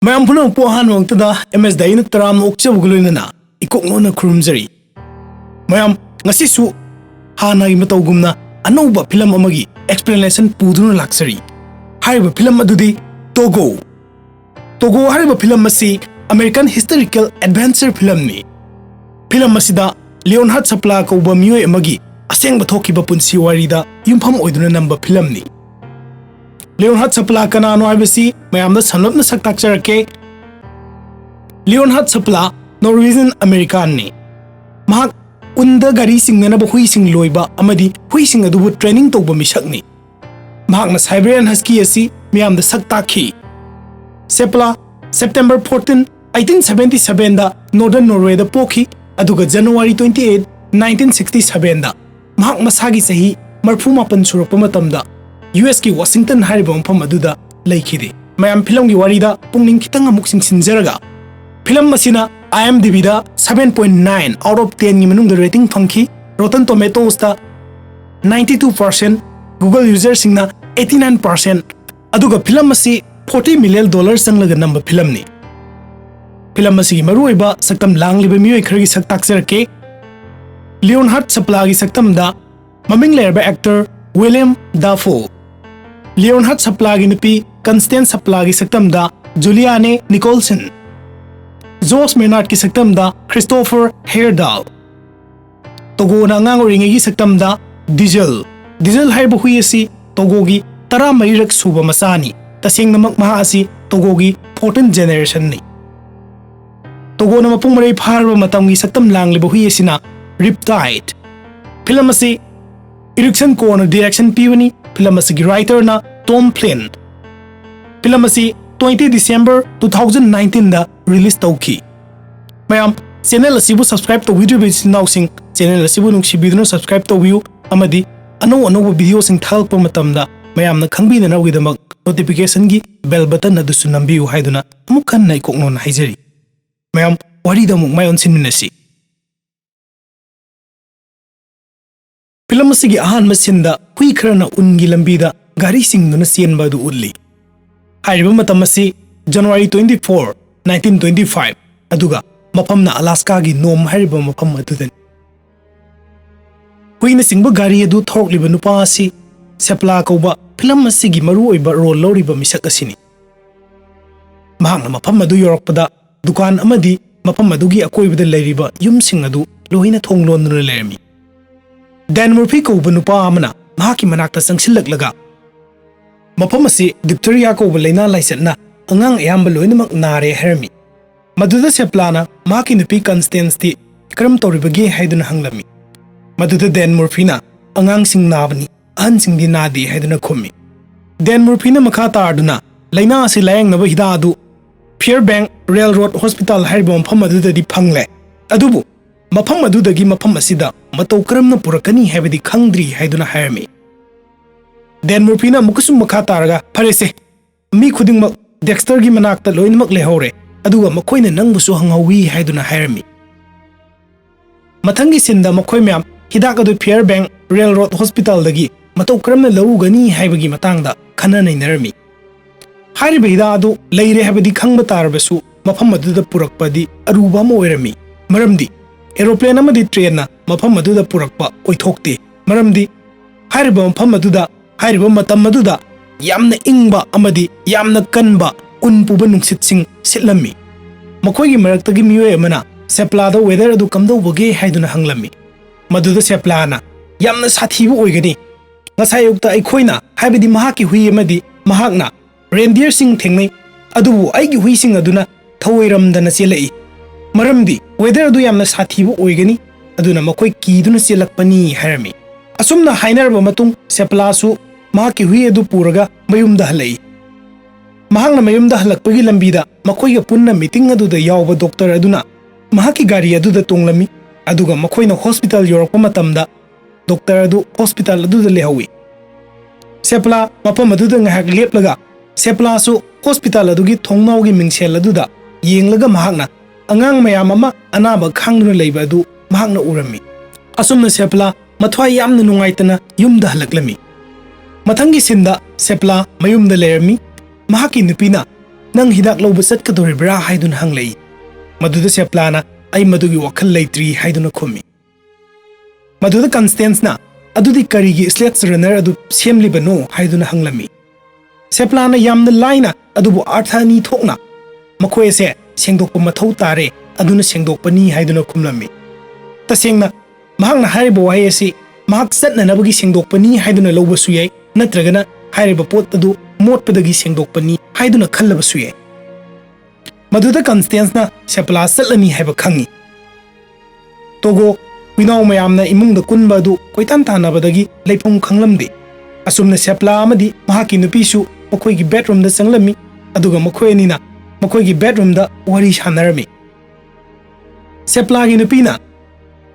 ꯃꯌꯥꯝ ꯄꯨꯝꯅꯃꯛ ꯄꯣꯍꯥꯟ ꯋꯥꯡꯇꯗ MS ꯗꯥꯏꯅ ꯇꯔꯥꯝꯅ ꯑꯣꯛꯆꯕꯒ ꯂꯣꯏꯅꯅ ꯏꯀꯣꯛꯅꯣꯅ ꯈꯨꯔꯨꯝꯖꯔꯤ ꯃꯌꯥꯝ ꯉꯁꯤꯁꯨ ꯍꯥꯟꯅꯒꯤ ꯃꯇꯧꯒꯨꯝꯅ ꯑꯅꯧꯕ ꯐꯤꯂꯝ ꯑꯃꯒꯤ ꯑꯦꯛꯁꯄ꯭ꯂꯦꯅꯦꯁꯟ ꯄꯨꯗꯨꯅ ꯂꯥꯛꯆꯔꯤ ꯍꯥꯏꯔꯤꯕ ꯐꯤꯂꯝ ꯑꯗꯨꯗꯤ ꯇꯣꯒꯣ ꯍꯥꯏꯔꯤꯕ ꯐꯤꯂꯝ ꯑꯁꯤ ꯑꯃꯦꯔꯤꯀꯟ ꯍꯤꯁꯇꯣꯔꯤꯀꯦꯜ ꯑꯦꯗꯚꯦꯟꯆꯔ ꯐꯤꯂꯝꯅꯤ ꯐꯤꯂꯝ ꯑꯁꯤꯗ ꯂꯤꯌꯣꯟꯍꯥꯔꯗ ꯁꯄ꯭ꯂꯥ ꯀꯧꯕ ꯃꯤꯑꯣꯏ ꯑꯃꯒꯤ ꯑꯁꯦꯡꯕ ꯊꯣꯛꯈꯤꯕ ꯄꯨꯟꯁꯤ ꯋꯥꯔꯤꯗ ꯌꯨꯝꯐꯝ ꯑꯣꯏꯗꯨꯅ ꯅꯝꯕ ꯐꯤꯂꯝꯅꯤ ꯂꯤꯌꯣꯟꯍꯥꯔꯗ ꯁꯄ꯭ꯂꯥ ꯀꯅꯥꯅꯣ ꯍꯥꯏꯕꯁꯤ ꯃꯌꯥꯝꯗ ꯁꯝꯂꯞꯅ ꯁꯛ ꯇꯥꯛꯆꯔꯛꯀꯦ ꯂꯤꯌꯣꯟꯍꯥꯔꯗ ꯁꯄ꯭ꯂꯥ ꯅꯣꯔꯋꯦꯖꯤꯌꯟ ꯑꯃꯦꯔꯤꯀꯥꯟꯅꯤ ꯃꯍꯥꯛ ꯎꯟꯗ ꯒꯥꯔꯤ ꯆꯤꯡꯅꯅꯕ ꯍꯨꯏꯁꯤꯡ ꯂꯣꯏꯕ ꯑꯃꯗꯤ ꯍꯨꯏꯁꯤꯡ ꯑꯗꯨꯕꯨ ꯇ꯭ꯔꯦꯅꯤꯡ ꯇꯧꯕ ꯃꯤꯁꯛꯅꯤ ꯃꯍꯥꯛꯅ ꯁꯥꯏꯕꯦꯔꯤꯌꯟ ꯍꯁꯀꯤ ꯑꯁꯤ ꯃꯤꯌꯥꯝꯗ ꯁꯛ ꯇꯥꯛꯈꯤ ꯁꯦꯄ꯭ꯂꯥ ꯁꯦꯞꯇꯦꯝꯕꯔ 14, 1877ꯗ ꯅꯣꯔꯗꯔꯟ ꯅꯣꯔꯋꯦꯗ ꯄꯣꯛꯈꯤ ꯑꯗꯨꯒ ꯖꯅꯨꯋꯥꯔꯤ 28, 1967ꯗ ꯃꯍꯥꯛ ꯃꯁꯥꯒꯤ ꯆꯍꯤ 39 ꯁꯨꯔꯛꯄ ꯃꯇꯝꯗ USꯀꯤ ꯋꯥꯁꯤꯡꯇꯟ ꯍꯥꯏꯔꯤꯕ ꯃꯐꯝ ꯑꯗꯨꯗ ꯂꯩꯈꯤꯗꯦ ꯃꯌꯥꯝ ꯐꯤꯂꯝꯒꯤ ꯋꯥꯔꯤꯗ ꯄꯨꯛꯅꯤꯡ ꯈꯤꯇꯪ ꯑꯃꯨꯛ ꯆꯤꯡꯁꯤꯟꯖꯔꯒ ꯐꯤꯂꯝ ꯑꯁꯤꯅ IMDbꯗ 7.9 out of 10ꯒꯤ ꯃꯅꯨꯡꯗ ꯔꯦꯇꯤꯡ ꯐꯪꯈꯤ Rotten Tomatoesꯗ 92%, Google ꯌꯨꯖꯔꯁꯤꯡꯅ 89%, ꯑꯗꯨꯒ ꯐꯤꯂꯝ ꯑꯁꯤ $40 million ꯆꯪꯂꯒ ꯅꯝꯕ ꯐꯤꯂꯝꯅꯤ ꯐꯤꯂꯝ ꯑꯁꯤꯒꯤ ꯃꯔꯨꯑꯣꯏꯕ ꯁꯛꯇꯝ ꯂꯥꯡꯂꯤꯕ ꯃꯤꯑꯣꯏ ꯈꯔꯒꯤ ꯁꯛ ꯇꯥꯛꯆꯔꯛꯀꯦ ꯂꯤꯌꯣꯟꯍꯥꯔꯗ ꯁꯄ꯭ꯂꯥꯒꯤ ꯁꯛꯇꯝꯗ ꯃꯃꯤꯡ ꯂꯩꯔꯕ ꯑꯦꯛꯇꯔ ꯋꯤꯂꯤꯌꯝ ꯗꯥꯐꯣ ꯂꯤꯌꯣꯟꯍꯥꯔꯗ ꯁꯄ꯭ꯂꯥꯒꯤ ꯅꯨꯄꯤ ꯀꯟꯁꯇꯦꯟꯁ ꯁꯄ꯭ꯂꯥꯒꯤ ꯁꯛꯇꯝꯗ ꯖꯨꯂꯤꯌꯥꯅꯦ ꯅꯤꯀꯣꯜꯁꯟ ꯖꯣꯁ ꯃꯦꯅꯥꯔꯗꯀꯤ ꯁꯛꯇꯝꯗ ꯈ꯭ꯔꯤꯁꯇꯣꯐꯔ ꯍꯦꯌꯔꯗꯥꯜ ꯇꯣꯒꯣꯅ ꯑꯉꯥꯡ ꯑꯣꯏꯔꯤꯉꯩꯒꯤ ꯁꯛꯇꯝꯗ ꯗꯤꯖꯜ ꯍꯥꯏꯔꯤꯕ ꯍꯨꯏ ꯑꯁꯤ ꯇꯣꯒꯣꯒꯤ 14ꯔꯛ ꯁꯨꯕ ꯃꯆꯥꯅꯤ ꯇꯁꯦꯡꯅꯃꯛ ꯃꯍꯥꯛ ꯑꯁꯤ ꯇꯣꯒꯣꯒꯤ 14th ꯖꯦꯅꯦꯔꯦꯁꯟꯅꯤ ꯇꯣꯒꯣꯅ ꯃꯄꯨꯡ ꯃꯔꯩ ꯐꯥꯔꯕ ꯃꯇꯝꯒꯤ ꯁꯛꯇꯝ ꯂꯥꯡꯂꯤꯕ ꯍꯨꯏ ꯑꯁꯤꯅ ꯔꯤꯞꯇꯥꯏꯗ ꯐꯤꯂꯝ ꯑꯁꯤ ꯏꯔꯤꯛꯁꯟ ꯀꯣꯔꯅ ꯗꯤꯔꯦꯛꯁꯟ ꯄꯤꯕꯅꯤ ꯐꯤꯂꯝ ꯑꯁꯤꯒꯤ ꯔꯥꯏꯇꯔꯅ ꯇꯣꯝ ꯐ꯭ꯂꯤꯟ ꯐꯤꯂꯝ ꯑꯁꯤ 20 December 2019ꯗ ꯔꯤꯂꯤꯁ ꯇꯧꯈꯤ ꯃꯌꯥꯝ ꯆꯦꯅꯦꯜ ꯑꯁꯤꯕꯨ ꯁꯕꯁꯀ꯭ꯔꯥꯏꯕ ꯇꯧꯕꯤꯗ꯭ꯔꯤꯕ ꯏꯆꯤꯟ-ꯏꯅꯥꯎꯁꯤꯡ ꯆꯦꯅꯦꯜ ꯑꯁꯤꯕꯨ ꯅꯨꯡꯁꯤꯕꯤꯗꯨꯅ ꯁꯕꯁꯀ꯭ꯔꯥꯏꯕ ꯇꯧꯕꯤꯌꯨ ꯑꯃꯗꯤ ꯑꯅꯧꯕ ꯚꯤꯗꯤꯑꯣꯁꯤꯡ ꯊꯥꯒꯠꯂꯛꯄ ꯃꯇꯝꯗ ꯃꯌꯥꯝꯅ ꯈꯪꯕꯤꯅꯅꯕꯒꯤꯗꯃꯛ ꯅꯣꯇꯤꯐꯤꯀꯦꯁꯟꯒꯤ ꯕꯦꯜ ꯕꯇꯟ ꯑꯗꯨꯁꯨ ꯅꯝꯕꯤꯌꯨ ꯍꯥꯏꯗꯨꯅ ꯑꯃꯨꯛ ꯍꯟꯅ ꯏꯀꯣꯛꯅꯣꯅ ꯍꯥꯏꯖꯔꯤ ꯃꯌꯥꯝ ꯋꯥꯔꯤꯗ ꯑꯃꯨꯛ ꯃꯥꯏ ꯑꯣꯟꯁꯤꯟꯃꯤꯟꯅꯁꯤ ꯐꯤꯂꯝ ꯑꯁꯤꯒꯤ ꯑꯍꯥꯟꯕ ꯁꯤꯟꯗ ꯍꯨꯏ ꯈꯔꯅ ꯎꯟꯒꯤ ꯂꯝꯕꯤꯗ ꯒꯥꯔꯤ ꯆꯤꯡꯗꯨꯅ ꯆꯦꯟꯕ ꯑꯗꯨ ꯎꯠꯂꯤ ꯍꯥꯏꯔꯤꯕ ꯃꯇꯝ ꯑꯁꯤ ꯖꯅꯨꯋꯥꯔꯤ 24, 1925 ꯑꯗꯨꯒ ꯃꯐꯝꯅ ꯑꯂꯥꯁꯀꯥꯒꯤ ꯅꯣꯝ ꯍꯥꯏꯔꯤꯕ ꯃꯐꯝ ꯑꯗꯨꯗꯅꯤ ꯍꯨꯏꯅ ꯆꯤꯡꯕ ꯒꯥꯔꯤ ꯑꯗꯨ ꯊꯧꯔꯛꯂꯤꯕ ꯅꯨꯄꯥ ꯑꯁꯤ ꯁꯦꯄ꯭ꯂꯥ ꯀꯧꯕ ꯐꯤꯂꯝ ꯑꯁꯤꯒꯤ ꯃꯔꯨꯑꯣꯏꯕ ꯔꯣꯜ ꯂꯧꯔꯤꯕ ꯃꯤꯁꯛ ꯑꯁꯤꯅꯤ ꯃꯍꯥꯛꯅ ꯃꯐꯝ ꯑꯗꯨ ꯌꯧꯔꯛꯄꯗ ꯗꯨꯀꯥꯟ ꯑꯃꯗꯤ ꯃꯐꯝ ꯑꯗꯨꯒꯤ ꯑꯀꯣꯏꯕꯗ ꯂꯩꯔꯤꯕ ꯌꯨꯝꯁꯤꯡ ꯑꯗꯨ ꯂꯣꯏꯅ ꯊꯣꯡ ꯂꯣꯟꯗꯨꯅ ꯂꯩꯔꯝꯃꯤ ꯗꯦꯟ ꯃꯔꯐꯤ ꯀꯧꯕ ꯅꯨꯄꯥ ꯑꯃꯅ ꯃꯍꯥꯛꯀꯤ ꯃꯅꯥꯛꯇ ꯆꯪꯁꯤꯜꯂꯛꯂꯒ ꯃꯐꯝ ꯑꯁꯤ ꯗꯤꯞꯊꯦꯔꯤꯌꯥ ꯀꯧꯕ ꯂꯩꯅꯥ ꯂꯥꯏꯆꯠꯅ ꯑꯉꯥꯡ ꯑꯌꯥꯝꯕ ꯂꯣꯏꯅꯃꯛ ꯅꯥꯔꯦ ꯍꯥꯏꯔꯝꯃꯤ ꯃꯗꯨꯗ ꯁꯦꯄ꯭ꯂꯥꯅ ꯃꯍꯥꯛꯀꯤ ꯅꯨꯄꯤ ꯀꯟꯁꯇꯦꯟꯁꯇꯤ ꯀꯔꯝ ꯇꯧꯔꯤꯕꯒꯦ ꯍꯥꯏꯗꯨꯅ ꯍꯪꯂꯝꯃꯤ ꯃꯗꯨꯗ ꯗꯦꯟ ꯃꯔꯐꯤꯅ ꯑꯉꯥꯡꯁꯤꯡ ꯅꯥꯕꯅꯤ ꯑꯍꯟꯁꯤꯡꯗꯤ ꯅꯥꯗꯦ ꯍꯥꯏꯗꯨꯅ ꯈꯨꯝꯃꯤ ꯗꯦꯟ ꯃꯔꯐꯤꯅ ꯃꯈꯥ ꯇꯥꯔꯗꯨꯅ ꯂꯩꯅꯥ ꯑꯁꯤ ꯂꯥꯌꯦꯡꯅꯕ ꯍꯤꯗꯥꯛ ꯑꯗꯨ ꯐꯤꯌꯔꯕꯦꯡꯛ ꯔꯦꯜꯔꯣꯗ ꯍꯣꯁꯄꯤꯇꯥꯜ ꯍꯥꯏꯔꯤꯕ ꯃꯐꯝ ꯑꯗꯨꯗꯗꯤ ꯐꯪꯂꯦ ꯑꯗꯨꯕꯨ ꯃꯐꯝ ꯑꯗꯨꯗꯒꯤ ꯃꯐꯝ ꯑꯁꯤꯗ ꯃꯇꯧ ꯀꯔꯝꯅ ꯄꯨꯔꯛꯀꯅꯤ ꯍꯥꯏꯕꯗꯤ ꯈꯪꯗ꯭ꯔꯤ ꯍꯥꯏꯗꯨꯅ ꯍꯥꯏꯔꯝꯃꯤ ꯗꯦꯟ ꯃꯔꯐꯤꯅ ꯑꯃꯨꯛꯀꯁꯨ ꯃꯈꯥ ꯇꯥꯔꯒ ꯐꯔꯦꯁꯦ ꯃꯤ ꯈꯨꯗꯤꯡꯃꯛ ꯗꯦꯛꯁꯇꯔꯒꯤ ꯃꯅꯥꯛꯇ ꯂꯣꯏꯅꯃꯛ ꯂꯩꯍꯧꯔꯦ ꯑꯗꯨꯒ ꯃꯈꯣꯏꯅ ꯅꯪꯕꯨꯁꯨ ꯍꯪꯍꯧꯋꯤ ꯍꯥꯏꯗꯨꯅ ꯍꯥꯏꯔꯝꯃꯤ ꯃꯊꯪꯒꯤ ꯁꯤꯟꯗ ꯃꯈꯣꯏ ꯃꯌꯥꯝ ꯍꯤꯗꯥꯛ ꯑꯗꯨ ꯐꯤꯌꯔꯕꯦꯡꯛ ꯔꯦꯜꯔꯣꯗ ꯍꯣꯁꯄꯤꯇꯥꯜꯗꯒꯤ ꯃꯇꯧ ꯀꯔꯝꯅ ꯂꯧꯒꯅꯤ ꯍꯥꯏꯕꯒꯤ ꯃꯇꯥꯡꯗ ꯈꯟꯅ ꯅꯩꯅꯔꯝꯃꯤ ꯍꯥꯏꯔꯤꯕ ꯍꯤꯗꯥꯛ ꯑꯗꯨ ꯂꯩꯔꯦ ꯍꯥꯏꯕꯗꯤ ꯈꯪꯕ ꯇꯥꯔꯕꯁꯨ ꯃꯐꯝ ꯑꯗꯨꯗ ꯄꯨꯔꯛꯄꯗꯤ ꯑꯔꯨꯕ ꯑꯃ ꯑꯣꯏꯔꯝꯃꯤ ꯃꯔꯝꯗꯤ ꯑꯦꯔꯣꯄ꯭ꯂꯦꯟ ꯑꯃꯗꯤ ꯇ꯭ꯔꯦꯟꯅ ꯃꯐꯝ ꯑꯗꯨꯗ ꯄꯨꯔꯛꯄ ꯑꯣꯏꯊꯣꯛꯇꯦ ꯃꯔꯝꯗꯤ ꯍꯥꯏꯔꯤꯕ ꯃꯐꯝ ꯑꯗꯨꯗ ꯍꯥꯏꯔꯤꯕ ꯃꯇꯝ ꯑꯗꯨꯗ ꯌꯥꯝꯅ ꯏꯪꯕ ꯑꯃꯗꯤ ꯌꯥꯝꯅ ꯀꯟꯕ ꯎꯟ ꯄꯨꯕ ꯅꯨꯡꯁꯤꯠꯁꯤꯡ ꯁꯤꯠꯂꯝꯃꯤ ꯃꯈꯣꯏꯒꯤ ꯃꯔꯛꯇꯒꯤ ꯃꯤꯑꯣꯏ ꯑꯃꯅ ꯁꯦꯄ꯭ꯂꯥꯗ ꯋꯦꯗꯔ ꯑꯗꯨ ꯀꯝꯗꯧꯕꯒꯦ ꯍꯥꯏꯗꯨꯅ ꯍꯪꯂꯝꯃꯤ ꯃꯗꯨꯗ ꯁꯦꯄ꯭ꯂꯥꯅ ꯌꯥꯝꯅ ꯁꯥꯊꯤꯕ ꯑꯣꯏꯒꯅꯤ ꯉꯁꯥꯏ ꯑꯌꯨꯛꯇ ꯑꯩꯈꯣꯏꯅ ꯍꯥꯏꯕꯗꯤ ꯃꯍꯥꯛꯀꯤ ꯍꯨꯏ ꯑꯃꯗꯤ ꯃꯍꯥꯛꯅ ꯔꯦꯟꯗꯤꯌꯔꯁꯤꯡ ꯊꯦꯡꯅꯩ ꯑꯗꯨꯕు ꯑꯩꯒꯤ ꯍꯨꯏꯁꯤꯡ ꯑꯗꯨꯅ ꯊꯧꯑꯣꯏꯔꯝꯗꯅ ꯆꯦꯜꯂꯛꯏ ꯃꯔꯝꯗꯤ ꯋꯦꯗꯔ ꯑꯗꯨ ꯌꯥꯝꯅ ꯁꯥꯊꯤꯕ ꯑꯣꯏꯒꯅꯤ ꯑꯗꯨꯅ ꯃꯈꯣꯏ ꯀꯤꯗꯨꯅ ꯆꯦꯜꯂꯛꯄꯅꯤ ꯍꯥꯏꯔꯝꯃꯤ ꯑꯁꯨꯝꯅ ꯍꯥꯏꯅꯔꯕ ꯃꯇꯨꯡ ꯁꯦꯄ꯭ꯂꯥꯁꯨ ꯃꯍꯥꯛꯀꯤ ꯍꯨꯏ ꯑꯗꯨ ꯄꯨꯔꯒ ꯃꯌꯨꯝꯗ ꯍꯜꯂꯛꯏ ꯃꯍꯥꯛꯅ ꯃꯌꯨꯝꯗ ꯍꯜꯂꯛꯄꯒꯤ ꯂꯝꯕꯤꯗ ꯃꯈꯣꯏꯒ ꯄꯨꯟꯅ ꯃꯤꯇꯤꯡ ꯑꯗꯨꯗ ꯌꯥꯎꯕ ꯗꯣꯛꯇꯔ ꯑꯗꯨꯅ ꯃꯍꯥꯛꯀꯤ ꯒꯥꯔꯤ ꯑꯗꯨꯗ ꯇꯣꯡꯂꯝꯃꯤ ꯑꯗꯨꯒ ꯃꯈꯣꯏꯅ ꯍꯣꯁꯄꯤꯇꯥꯜ ꯌꯧꯔꯛꯄ ꯃꯇꯝꯗ ꯗꯣꯛꯇꯔ ꯑꯗꯨ ꯍꯣꯁꯄꯤꯇꯥꯜ ꯑꯗꯨꯗ ꯂꯩꯍꯧꯏ ꯁꯦꯄ꯭ꯂꯥ ꯃꯐꯝ ꯑꯗꯨꯗ ꯉꯥꯏꯍꯥꯛ ꯂꯦꯞꯂꯒ ꯁꯦꯄ꯭ꯂꯥꯁꯨ ꯍꯣꯁꯄꯤꯇꯥꯜ ꯑꯗꯨꯒꯤ ꯊꯣꯡꯅꯥꯎꯒꯤ ꯃꯤꯡꯁꯦꯜ ꯑꯗꯨꯗ ꯌꯦꯡꯂꯒ ꯃꯍꯥꯛꯅ ꯑꯉꯥꯡ ꯃꯌꯥꯝ ꯑꯃ ꯑꯅꯥꯕ ꯈꯥꯡꯗꯨꯅ ꯂꯩꯕ ꯑꯗꯨ ꯃꯍꯥꯛꯅ ꯎꯔꯝꯃꯤ ꯑꯁꯨꯝꯅ ꯁꯦꯄ꯭ꯂꯥ ꯃꯊ꯭ꯋꯥꯏ ꯌꯥꯝꯅ ꯅꯨꯡꯉꯥꯏꯇꯅ ꯌꯨꯝꯗ ꯍꯜꯂꯛꯂꯝꯃꯤ ꯃꯊꯪꯒꯤ ꯁꯤꯟꯗ ꯁꯦꯄ꯭ꯂꯥ ꯃꯌꯨꯝꯗ ꯂꯩꯔꯝꯃꯤ ꯃꯍꯥꯛꯀꯤ ꯅꯨꯄꯤꯅ ꯅꯪ ꯍꯤꯗꯥꯛ ꯂꯧꯕ ꯆꯠꯀꯗꯧꯔꯤꯕ꯭ꯔꯥ ꯍꯥꯏꯗꯨꯅ ꯍꯪꯂꯛꯏ꯫ ꯃꯗꯨꯗ ꯁꯦꯄ꯭ꯂꯥꯅ ꯑꯩ ꯃꯗꯨꯒꯤ ꯋꯥꯈꯜ ꯂꯩꯇ꯭ꯔꯤ ꯍꯥꯏꯗꯨꯅ ꯈꯨꯝꯃꯤ꯫ ꯃꯗꯨꯗ ꯀꯟꯁꯇꯦꯟꯁꯅ ꯑꯗꯨꯗꯤ ꯀꯔꯤꯒꯤ ꯁ꯭ꯂꯦꯠꯁ ꯔꯅꯔ ꯑꯗꯨ ꯁꯦꯝꯂꯤꯕꯅꯣ ꯍꯥꯏꯗꯨꯅ ꯍꯪꯂꯝꯃꯤ꯫ ꯁꯦꯄ꯭ꯂꯥꯅ ꯌꯥꯝꯅ ꯂꯥꯏꯅ ꯑꯗꯨꯕꯨ ꯑꯔꯊ ꯑꯅꯤ ꯊꯣꯛꯅ ꯃꯈꯣꯏ ꯑꯁꯦ ꯁꯦꯡꯗꯣꯛꯄ ꯃꯊꯧ ꯇꯥꯔꯦ ꯑꯗꯨꯅ ꯁꯦꯡꯗꯣꯛꯄꯅꯤ ꯍꯥꯏꯗꯨꯅ ꯈꯨꯝꯂꯝꯃꯤ꯫ ꯇꯁꯦꯡꯅ ꯃꯍꯥꯛꯅ ꯍꯥꯏꯔꯤꯕ ꯋꯥꯍꯩ ꯑꯁꯤ ꯃꯍꯥꯛ ꯆꯠꯅꯅꯕꯒꯤ ꯁꯦꯡꯗꯣꯛꯄꯅꯤ ꯍꯥꯏꯗꯨꯅ ꯂꯧꯕꯁꯨ ꯌꯥꯏ, ꯅꯠꯇ꯭ꯔꯒꯅ ꯍꯥꯏꯔꯤꯕ ꯄꯣꯠ ꯑꯗꯨ ꯃꯣꯠꯄꯗꯒꯤ ꯁꯦꯡꯗꯣꯛꯄꯅꯤ ꯍꯥꯏꯗꯨꯅ ꯈꯜꯂꯕꯁꯨ ꯌꯥꯏ꯫ ꯃꯗꯨꯗ ꯀꯟꯁꯇꯦꯟꯁꯅ ꯁꯦꯄ꯭ꯂꯥ ꯆꯠꯂꯅꯤ ꯍꯥꯏꯕ ꯈꯪꯉꯤ꯫ ꯇꯣꯒꯣ ꯍꯨꯏꯅꯥꯎ ꯃꯌꯥꯝꯅ ꯏꯃꯨꯡꯗ ꯀꯨꯟꯕ ꯑꯗꯨ ꯀꯣꯏꯇꯥꯟ ꯇꯥꯟꯅꯕꯗꯒꯤ ꯂꯩꯐꯝ ꯈꯪꯂꯝꯗꯦ꯫ ꯑꯁꯨꯝꯅ ꯁꯦꯄ꯭ꯂꯥ ꯑꯃꯗꯤ ꯃꯍꯥꯛꯀꯤ ꯅꯨꯄꯤꯁꯨ ꯃꯈꯣꯏꯒꯤ ꯕꯦꯗꯔꯨꯝꯗ ꯆꯪꯂꯝꯃꯤ, ꯑꯗꯨꯒ ꯃꯈꯣꯏ ꯑꯅꯤꯅ ꯃꯈꯣꯏꯒꯤ ꯕꯦꯗꯔꯨꯝꯗ ꯋꯥꯔꯤ ꯁꯥꯟꯅꯔꯝꯃꯤ꯫ ꯁꯦꯄ꯭ꯂꯥꯒꯤ ꯅꯨꯄꯤꯅ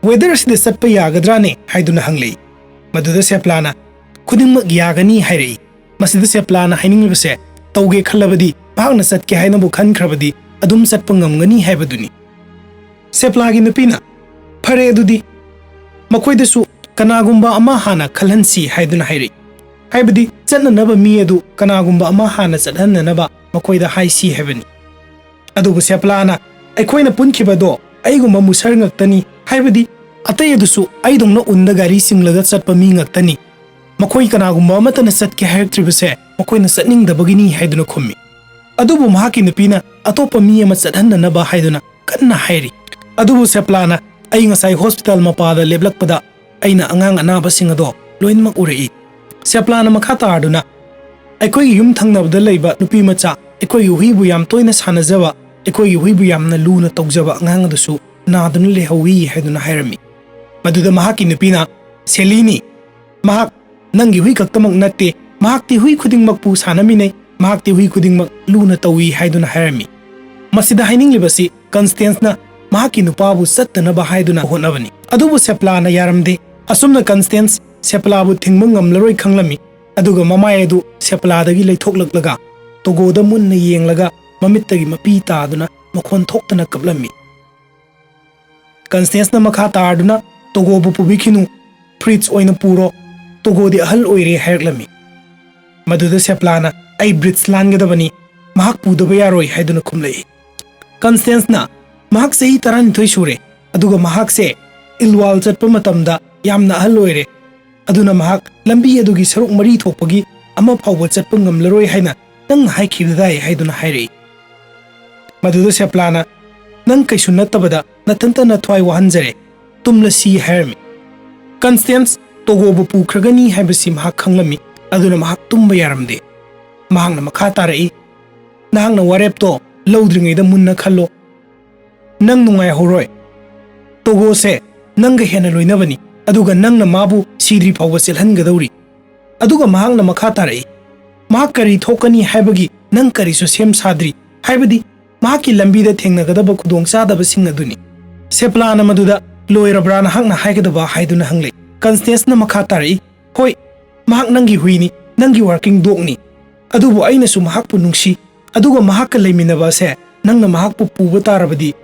ꯋꯦꯗꯔ ꯑꯁꯤꯗ ꯆꯠꯄ ꯌꯥꯒꯗ꯭ꯔꯥꯅꯦ ꯍꯥꯏꯗꯨꯅ ꯍꯪꯂꯛꯏ꯫ ꯃꯗꯨꯗ ꯁꯦꯄ꯭ꯂꯥꯅ ꯈꯨꯗꯤꯡꯃꯛ ꯌꯥꯒꯅꯤ ꯍꯥꯏꯔꯛꯏ꯫ ꯃꯁꯤꯗ ꯁꯦꯄ꯭ꯂꯥꯅ ꯍꯥꯏꯅꯤꯡꯂꯤꯕꯁꯦ ꯇꯧꯒꯦ ꯈꯜꯂꯕꯗꯤ, ꯃꯍꯥꯛꯅ ꯆꯠꯀꯦ ꯍꯥꯏꯅꯕꯨ ꯈꯟꯈ꯭ꯔꯕꯗꯤ ꯑꯗꯨꯝ ꯆꯠꯄ ꯉꯝꯒꯅꯤ ꯍꯥꯏꯕꯗꯨꯅꯤ꯫ ꯁꯦꯄ꯭ꯂꯥꯒꯤ ꯅꯨꯄꯤꯅ ꯐꯔꯦ ꯑꯗꯨꯗꯤ ꯃꯈꯣꯏꯗꯁꯨ ꯀꯅꯥꯒꯨꯝꯕ ꯑꯃ ꯍꯥꯟꯅ ꯈꯜꯍꯟꯁꯤ ꯍꯥꯏꯗꯨꯅ ꯍꯥꯏꯔꯛꯏ꯫ ꯍꯥꯏꯕꯗꯤ ꯆꯠꯅꯅꯕ ꯃꯤ ꯑꯗꯨ ꯀꯅꯥꯒꯨꯝꯕ ꯑꯃ ꯍꯥꯟꯅ ꯆꯠꯍꯟꯅꯅꯕ ꯃꯈꯣꯏꯗ ꯍꯥꯏꯁꯤ ꯍꯥꯏꯕꯅꯤ꯫ ꯑꯗꯨꯕꯨ ꯁꯦꯄ꯭ꯂꯥꯅ ꯑꯩꯈꯣꯏꯅ ꯄꯨꯟꯈꯤꯕꯗꯣ ꯑꯩꯒꯨꯝꯕ ꯃꯨꯁꯔ ꯉꯛꯇꯅꯤ, ꯍꯥꯏꯕꯗꯤ ꯑꯇꯩ ꯑꯗꯨꯁꯨ ꯑꯩꯗꯧꯅ ꯎꯟꯗ ꯒꯥꯔꯤ ꯆꯤꯡꯂꯒ ꯆꯠꯄ ꯃꯤ ꯉꯛꯇꯅꯤ, ꯃꯈꯣꯏ ꯀꯅꯥꯒꯨꯝꯕ ꯑꯃꯠꯇꯅ ꯆꯠꯀꯦ ꯍꯥꯏꯔꯛꯇ꯭ꯔꯤꯕꯁꯦ ꯃꯈꯣꯏꯅ ꯆꯠꯅꯤꯡꯗꯕꯒꯤꯅꯤ ꯍꯥꯏꯗꯨꯅ ꯈꯨꯝꯃꯤ꯫ ꯑꯗꯨꯕꯨ ꯃꯍꯥꯛꯀꯤ ꯅꯨꯄꯤꯅ ꯑꯇꯣꯞꯄ ꯃꯤ ꯑꯃ ꯆꯠꯍꯟꯅꯅꯕ ꯍꯥꯏꯗꯨꯅ ꯀꯟꯅ ꯍꯥꯏꯔꯤ꯫ ꯑꯗꯨꯕꯨ ꯁꯦꯄ꯭ꯂꯥꯅ ꯑꯩ ꯉꯁꯥꯏ ꯍꯣꯁꯄꯤꯇꯥꯜ ꯃꯄꯥꯗ ꯂꯦꯞꯂꯛꯄꯗ ꯑꯩꯅ ꯑꯉꯥꯡ ꯑꯅꯥꯕꯁꯤꯡ ꯑꯗꯣ ꯂꯣꯏꯅꯃꯛ ꯎꯔꯛꯏ꯫ ꯁꯦꯄ꯭ꯂꯥꯅ ꯃꯈꯥ ꯇꯥꯔꯗꯨꯅ ꯑꯩꯈꯣꯏꯒꯤ ꯌꯨꯝ ꯊꯪꯅꯕꯗ ꯂꯩꯕ ꯅꯨꯄꯤ ꯃꯆꯥ, ꯑꯩꯈꯣꯏꯒꯤ ꯍꯨꯏꯕꯨ ꯌꯥꯝ ꯇꯣꯏꯅ ꯁꯥꯟꯅꯖꯕ, ꯑꯩꯈꯣꯏꯒꯤ ꯍꯨꯏꯕꯨ ꯌꯥꯝꯅ ꯂꯨꯅ ꯇꯧꯖꯕ ꯑꯉꯥꯡ ꯑꯗꯨꯁꯨ ꯅꯥꯗꯨꯅ ꯂꯩꯍꯧꯏ ꯍꯥꯏꯗꯨꯅ ꯍꯥꯏꯔꯝꯃꯤ꯫ ꯃꯗꯨꯗ ꯃꯍꯥꯛꯀꯤ ꯅꯨꯄꯤꯅ ꯁꯦꯂꯤꯅꯤ, ꯃꯍꯥꯛ ꯅꯪꯒꯤ ꯍꯨꯏ ꯈꯛꯇꯃꯛ ꯅꯠꯇꯦ, ꯃꯍꯥꯛꯇꯤ ꯍꯨꯏ ꯈꯨꯗꯤꯡꯃꯛꯄꯨ ꯁꯥꯟꯅꯃꯤꯟꯅꯩ, ꯃꯍꯥꯛꯇꯤ ꯍꯨꯏ ꯈꯨꯗꯤꯡꯃꯛ ꯂꯨꯅ ꯇꯧꯏ ꯍꯥꯏꯗꯨꯅ ꯍꯥꯏꯔꯝꯃꯤ꯫ ꯃꯁꯤꯗ ꯍꯥꯏꯅꯤꯡꯂꯤꯕꯁꯤ ꯀꯟꯁꯇꯦꯟꯁꯅ ꯃꯍꯥꯛꯀꯤ ꯅꯨꯄꯥꯕꯨ ꯆꯠꯇꯅꯕ ꯍꯥꯏꯗꯨꯅ ꯍꯣꯠꯅꯕꯅꯤ꯫ ꯑꯗꯨꯕꯨ ꯁꯦꯄ꯭ꯂꯥꯅ ꯌꯥꯔꯝꯗꯦ꯫ ꯑꯁꯨꯝꯅ ꯀꯟꯁꯇꯦꯟꯁ ꯁꯦꯄ꯭ꯂꯥꯕꯨ ꯊꯤꯡꯕ ꯉꯝꯂꯔꯣꯏ ꯈꯪꯂꯝꯃꯤ, ꯑꯗꯨꯒ ꯃꯃꯥꯏ ꯑꯗꯨ ꯁꯦꯄ꯭ꯂꯥꯗꯒꯤ ꯂꯩꯊꯣꯛꯂꯛꯂꯒ ꯇꯣꯒꯣꯗ ꯃꯨꯟꯅ ꯌꯦꯡꯂꯒ ꯃꯃꯤꯠꯇꯒꯤ ꯃꯄꯤ ꯇꯥꯗꯨꯅ ꯃꯈꯣꯟ ꯊꯣꯛꯇꯅ ꯀꯞꯂꯝꯃꯤ꯫ ꯀꯟꯁꯇꯦꯟꯁꯅ ꯃꯈꯥ ꯇꯥꯔꯗꯨꯅ ꯇꯣꯒꯣꯕꯨ ꯄꯨꯕꯤꯈꯤꯅꯨ, ꯐ꯭ꯔꯤꯖ ꯑꯣꯏꯅ ꯄꯨꯔꯣ, ꯇꯣꯒꯣꯗꯤ ꯑꯍꯜ ꯑꯣꯏꯔꯦ ꯍꯥꯏꯔꯛꯂꯝꯃꯤ꯫ ꯃꯗꯨꯗ ꯁꯦꯄ꯭ꯂꯥꯅ ꯑꯩ ꯕ꯭ꯔꯤꯖ ꯂꯥꯟꯒꯗꯕꯅꯤ, ꯃꯍꯥꯛ ꯄꯨꯗꯕ ꯌꯥꯔꯣꯏ ꯍꯥꯏꯗꯨꯅ ꯈꯨꯝꯂꯛꯏ꯫ ꯀꯟꯁꯇꯦꯟꯁꯅ ꯃꯍꯥꯛ ꯆꯍꯤ 12 ꯁꯨꯔꯦ, ꯑꯗꯨꯒ ꯃꯍꯥꯛꯁꯦ ꯏꯜꯋꯥꯜ ꯆꯠꯄ ꯃꯇꯝꯗ ꯌꯥꯝꯅ ꯑꯍꯜ ꯑꯣꯏꯔꯦ, ꯑꯗꯨꯅ ꯃꯍꯥꯛ ꯂꯝꯕꯤ ꯑꯗꯨꯒꯤ ꯁꯔꯨꯛ 4 ꯊꯣꯛꯄꯒꯤ ꯑꯃ ꯐꯥꯎꯕ ꯆꯠꯄ ꯉꯝꯂꯔꯣꯏ ꯍꯥꯏꯅ ꯅꯪꯅ ꯍꯥꯏꯈꯤꯕꯗꯥꯏ ꯍꯥꯏꯗꯨꯅ ꯍꯥꯏꯔꯛꯏ꯫ ꯃꯗꯨꯗ ꯁꯦꯄ꯭ꯂꯥꯅ ꯅꯪ ꯀꯩꯁꯨ ꯅꯠꯇꯕꯗ ꯅꯊꯟꯇ ꯅꯊ꯭ꯋꯥꯏ ꯋꯥꯍꯟꯖꯔꯦ, ꯇꯨꯝꯂꯁꯤ ꯍꯥꯏꯔꯝꯃꯤ꯫ ꯀꯟꯁꯇꯦꯟꯁ ꯇꯣꯒꯣꯕꯨ ꯄꯨꯈ꯭ꯔꯒꯅꯤ ꯍꯥꯏꯕꯁꯤ ꯃꯍꯥꯛ ꯈꯪꯂꯝꯃꯤ, ꯑꯗꯨꯅ ꯃꯍꯥꯛ ꯇꯨꯝꯕ ꯌꯥꯔꯝꯗꯦ꯫ ꯃꯍꯥꯛꯅ ꯃꯈꯥ ꯇꯥꯔꯛꯏ, ꯅꯍꯥꯛꯅ ꯋꯥꯔꯦꯞꯇꯣ ꯂꯧꯗ꯭ꯔꯤꯉꯩꯗ ꯃꯨꯟꯅ ꯈꯜꯂꯣ, ꯅꯪ ꯅꯨꯡꯉꯥꯏꯍꯧꯔꯣꯏ꯫ ꯇꯣꯒꯣꯁꯦ ꯅꯪꯒ ꯍꯦꯟꯅ ꯂꯣꯏꯅꯕꯅꯤ, ꯑꯗꯨꯒ ꯅꯪꯅ ꯃꯥꯕꯨ ꯁꯤꯗ꯭ꯔꯤ ꯐꯥꯎꯕ ꯆꯦꯜꯍꯟꯒꯗꯧꯔꯤ꯫ ꯑꯗꯨꯒ ꯃꯍꯥꯛꯅ ꯃꯈꯥ ꯇꯥꯔꯛꯏ, ꯃꯍꯥꯛ ꯀꯔꯤ ꯊꯣꯛꯀꯅꯤ ꯍꯥꯏꯕꯒꯤ ꯅꯪ ꯀꯔꯤꯁꯨ ꯁꯦꯝ ꯁꯥꯗ꯭ꯔꯤ, ꯍꯥꯏꯕꯗꯤ ꯃꯍꯥꯛꯀꯤ ꯂꯝꯕꯤꯗ ꯊꯦꯡꯅꯒꯗꯕ ꯈꯨꯗꯣꯡꯆꯥꯗꯕꯁꯤꯡ ꯑꯗꯨꯅꯤ꯫ ꯁꯦꯄ꯭ꯂꯥꯅ ꯃꯗꯨꯗ ꯂꯣꯏꯔꯕ꯭ꯔꯥ ꯅꯍꯥꯛꯅ ꯍꯥꯏꯒꯗꯕ ꯍꯥꯏꯗꯨꯅ ꯍꯪꯂꯛꯏ꯫ ꯀꯟꯁꯇꯦꯟꯁꯅ ꯃꯈꯥ ꯇꯥꯔꯛꯏ, ꯍꯣꯏ, ꯃꯍꯥꯛ ꯅꯪꯒꯤ ꯍꯨꯏꯅꯤ, ꯅꯪꯒꯤ ꯋꯥꯔꯀꯤꯡ ꯗꯣꯒꯅꯤ, ꯑꯗꯨꯕꯨ ꯑꯩꯅꯁꯨ ꯃꯍꯥꯛꯄꯨ ꯅꯨꯡꯁꯤ, ꯑꯗꯨꯒ ꯃꯍꯥꯛꯀ ꯂꯩꯃꯤꯟꯅꯕ ꯑꯁꯦ ꯅꯪꯅ ꯃꯍꯥꯛꯄꯨ ꯄꯨꯕ ꯇꯥꯔꯕꯗꯤ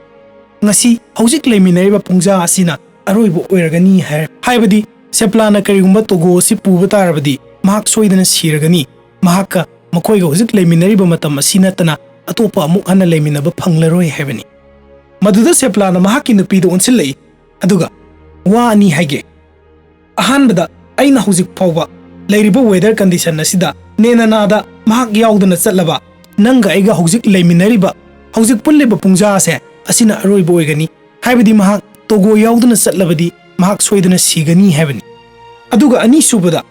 ꯉꯁꯤ ꯍꯧꯖꯤꯛ ꯂꯩꯃꯤꯟꯅꯔꯤꯕ ꯄꯨꯡꯖꯥ ꯑꯁꯤꯅ ꯑꯔꯣꯏꯕ ꯑꯣꯏꯔꯒꯅꯤ ꯍꯥꯏꯕꯗꯤ ꯁꯦꯄ꯭ꯂꯥꯅ ꯀꯔꯤꯒꯨꯝꯕ ꯇꯣꯒꯣ ꯑꯁꯤ ꯄꯨꯕ ꯇꯥꯔꯕꯗꯤ ꯃꯍꯥꯛ ꯁꯣꯏꯗꯅ ꯁꯤꯔꯒꯅꯤ, ꯃꯍꯥꯛꯀ ꯃꯈꯣꯏꯒ ꯍꯧꯖꯤꯛ ꯂꯩꯃꯤꯟꯅꯔꯤꯕ ꯃꯇꯝ ꯑꯁꯤ ꯅꯠꯇꯅ ꯑꯇꯣꯞꯄ ꯑꯃꯨꯛ ꯍꯟꯅ ꯂꯩꯃꯤꯟꯅꯕ ꯐꯪꯂꯔꯣꯏ ꯍꯥꯏꯕꯅꯤ꯫ ꯃꯗꯨꯗ ꯁꯦꯄ꯭ꯂꯥꯅ ꯃꯍꯥꯛꯀꯤ ꯅꯨꯄꯤꯗ ꯑꯣꯟꯁꯤꯜꯂꯛꯏ, ꯑꯗꯨꯒ ꯋꯥ ꯑꯅꯤ ꯍꯥꯏꯒꯦ꯫ ꯑꯍꯥꯟꯕꯗ ꯑꯩꯅ ꯍꯧꯖꯤꯛ ꯐꯥꯎꯕ ꯂꯩꯔꯤꯕ ꯋꯦꯗꯔ ꯀꯟꯗꯤꯁꯟ ꯑꯁꯤꯗ ꯅꯦꯅꯥꯅꯥꯗ ꯃꯍꯥꯛ ꯌꯥꯎꯗꯅ ꯆꯠꯂꯕ ꯅꯪꯒ ꯑꯩꯒ ꯍꯧꯖꯤꯛ ꯂꯩꯃꯤꯟꯅꯔꯤꯕ, ꯍꯧꯖꯤꯛ ꯄꯨꯜꯂꯤꯕ ꯄꯨꯡꯖꯥ ꯑꯁꯦ ꯑꯁꯤꯅ ꯑꯔꯣꯏꯕ ꯑꯣꯏꯒꯅꯤ, ꯍꯥꯏꯕꯗꯤ ꯃꯍꯥꯛ ꯇꯣꯒꯣ ꯌꯥꯎꯗꯅ ꯆꯠꯂꯕꯗꯤ ꯃꯍꯥꯛ ꯁꯣꯏꯗꯅ ꯁꯤꯒꯅꯤ ꯍꯥꯏꯕꯅꯤ꯫ ꯑꯗꯨꯒ ꯑꯅꯤꯁꯨꯕꯗ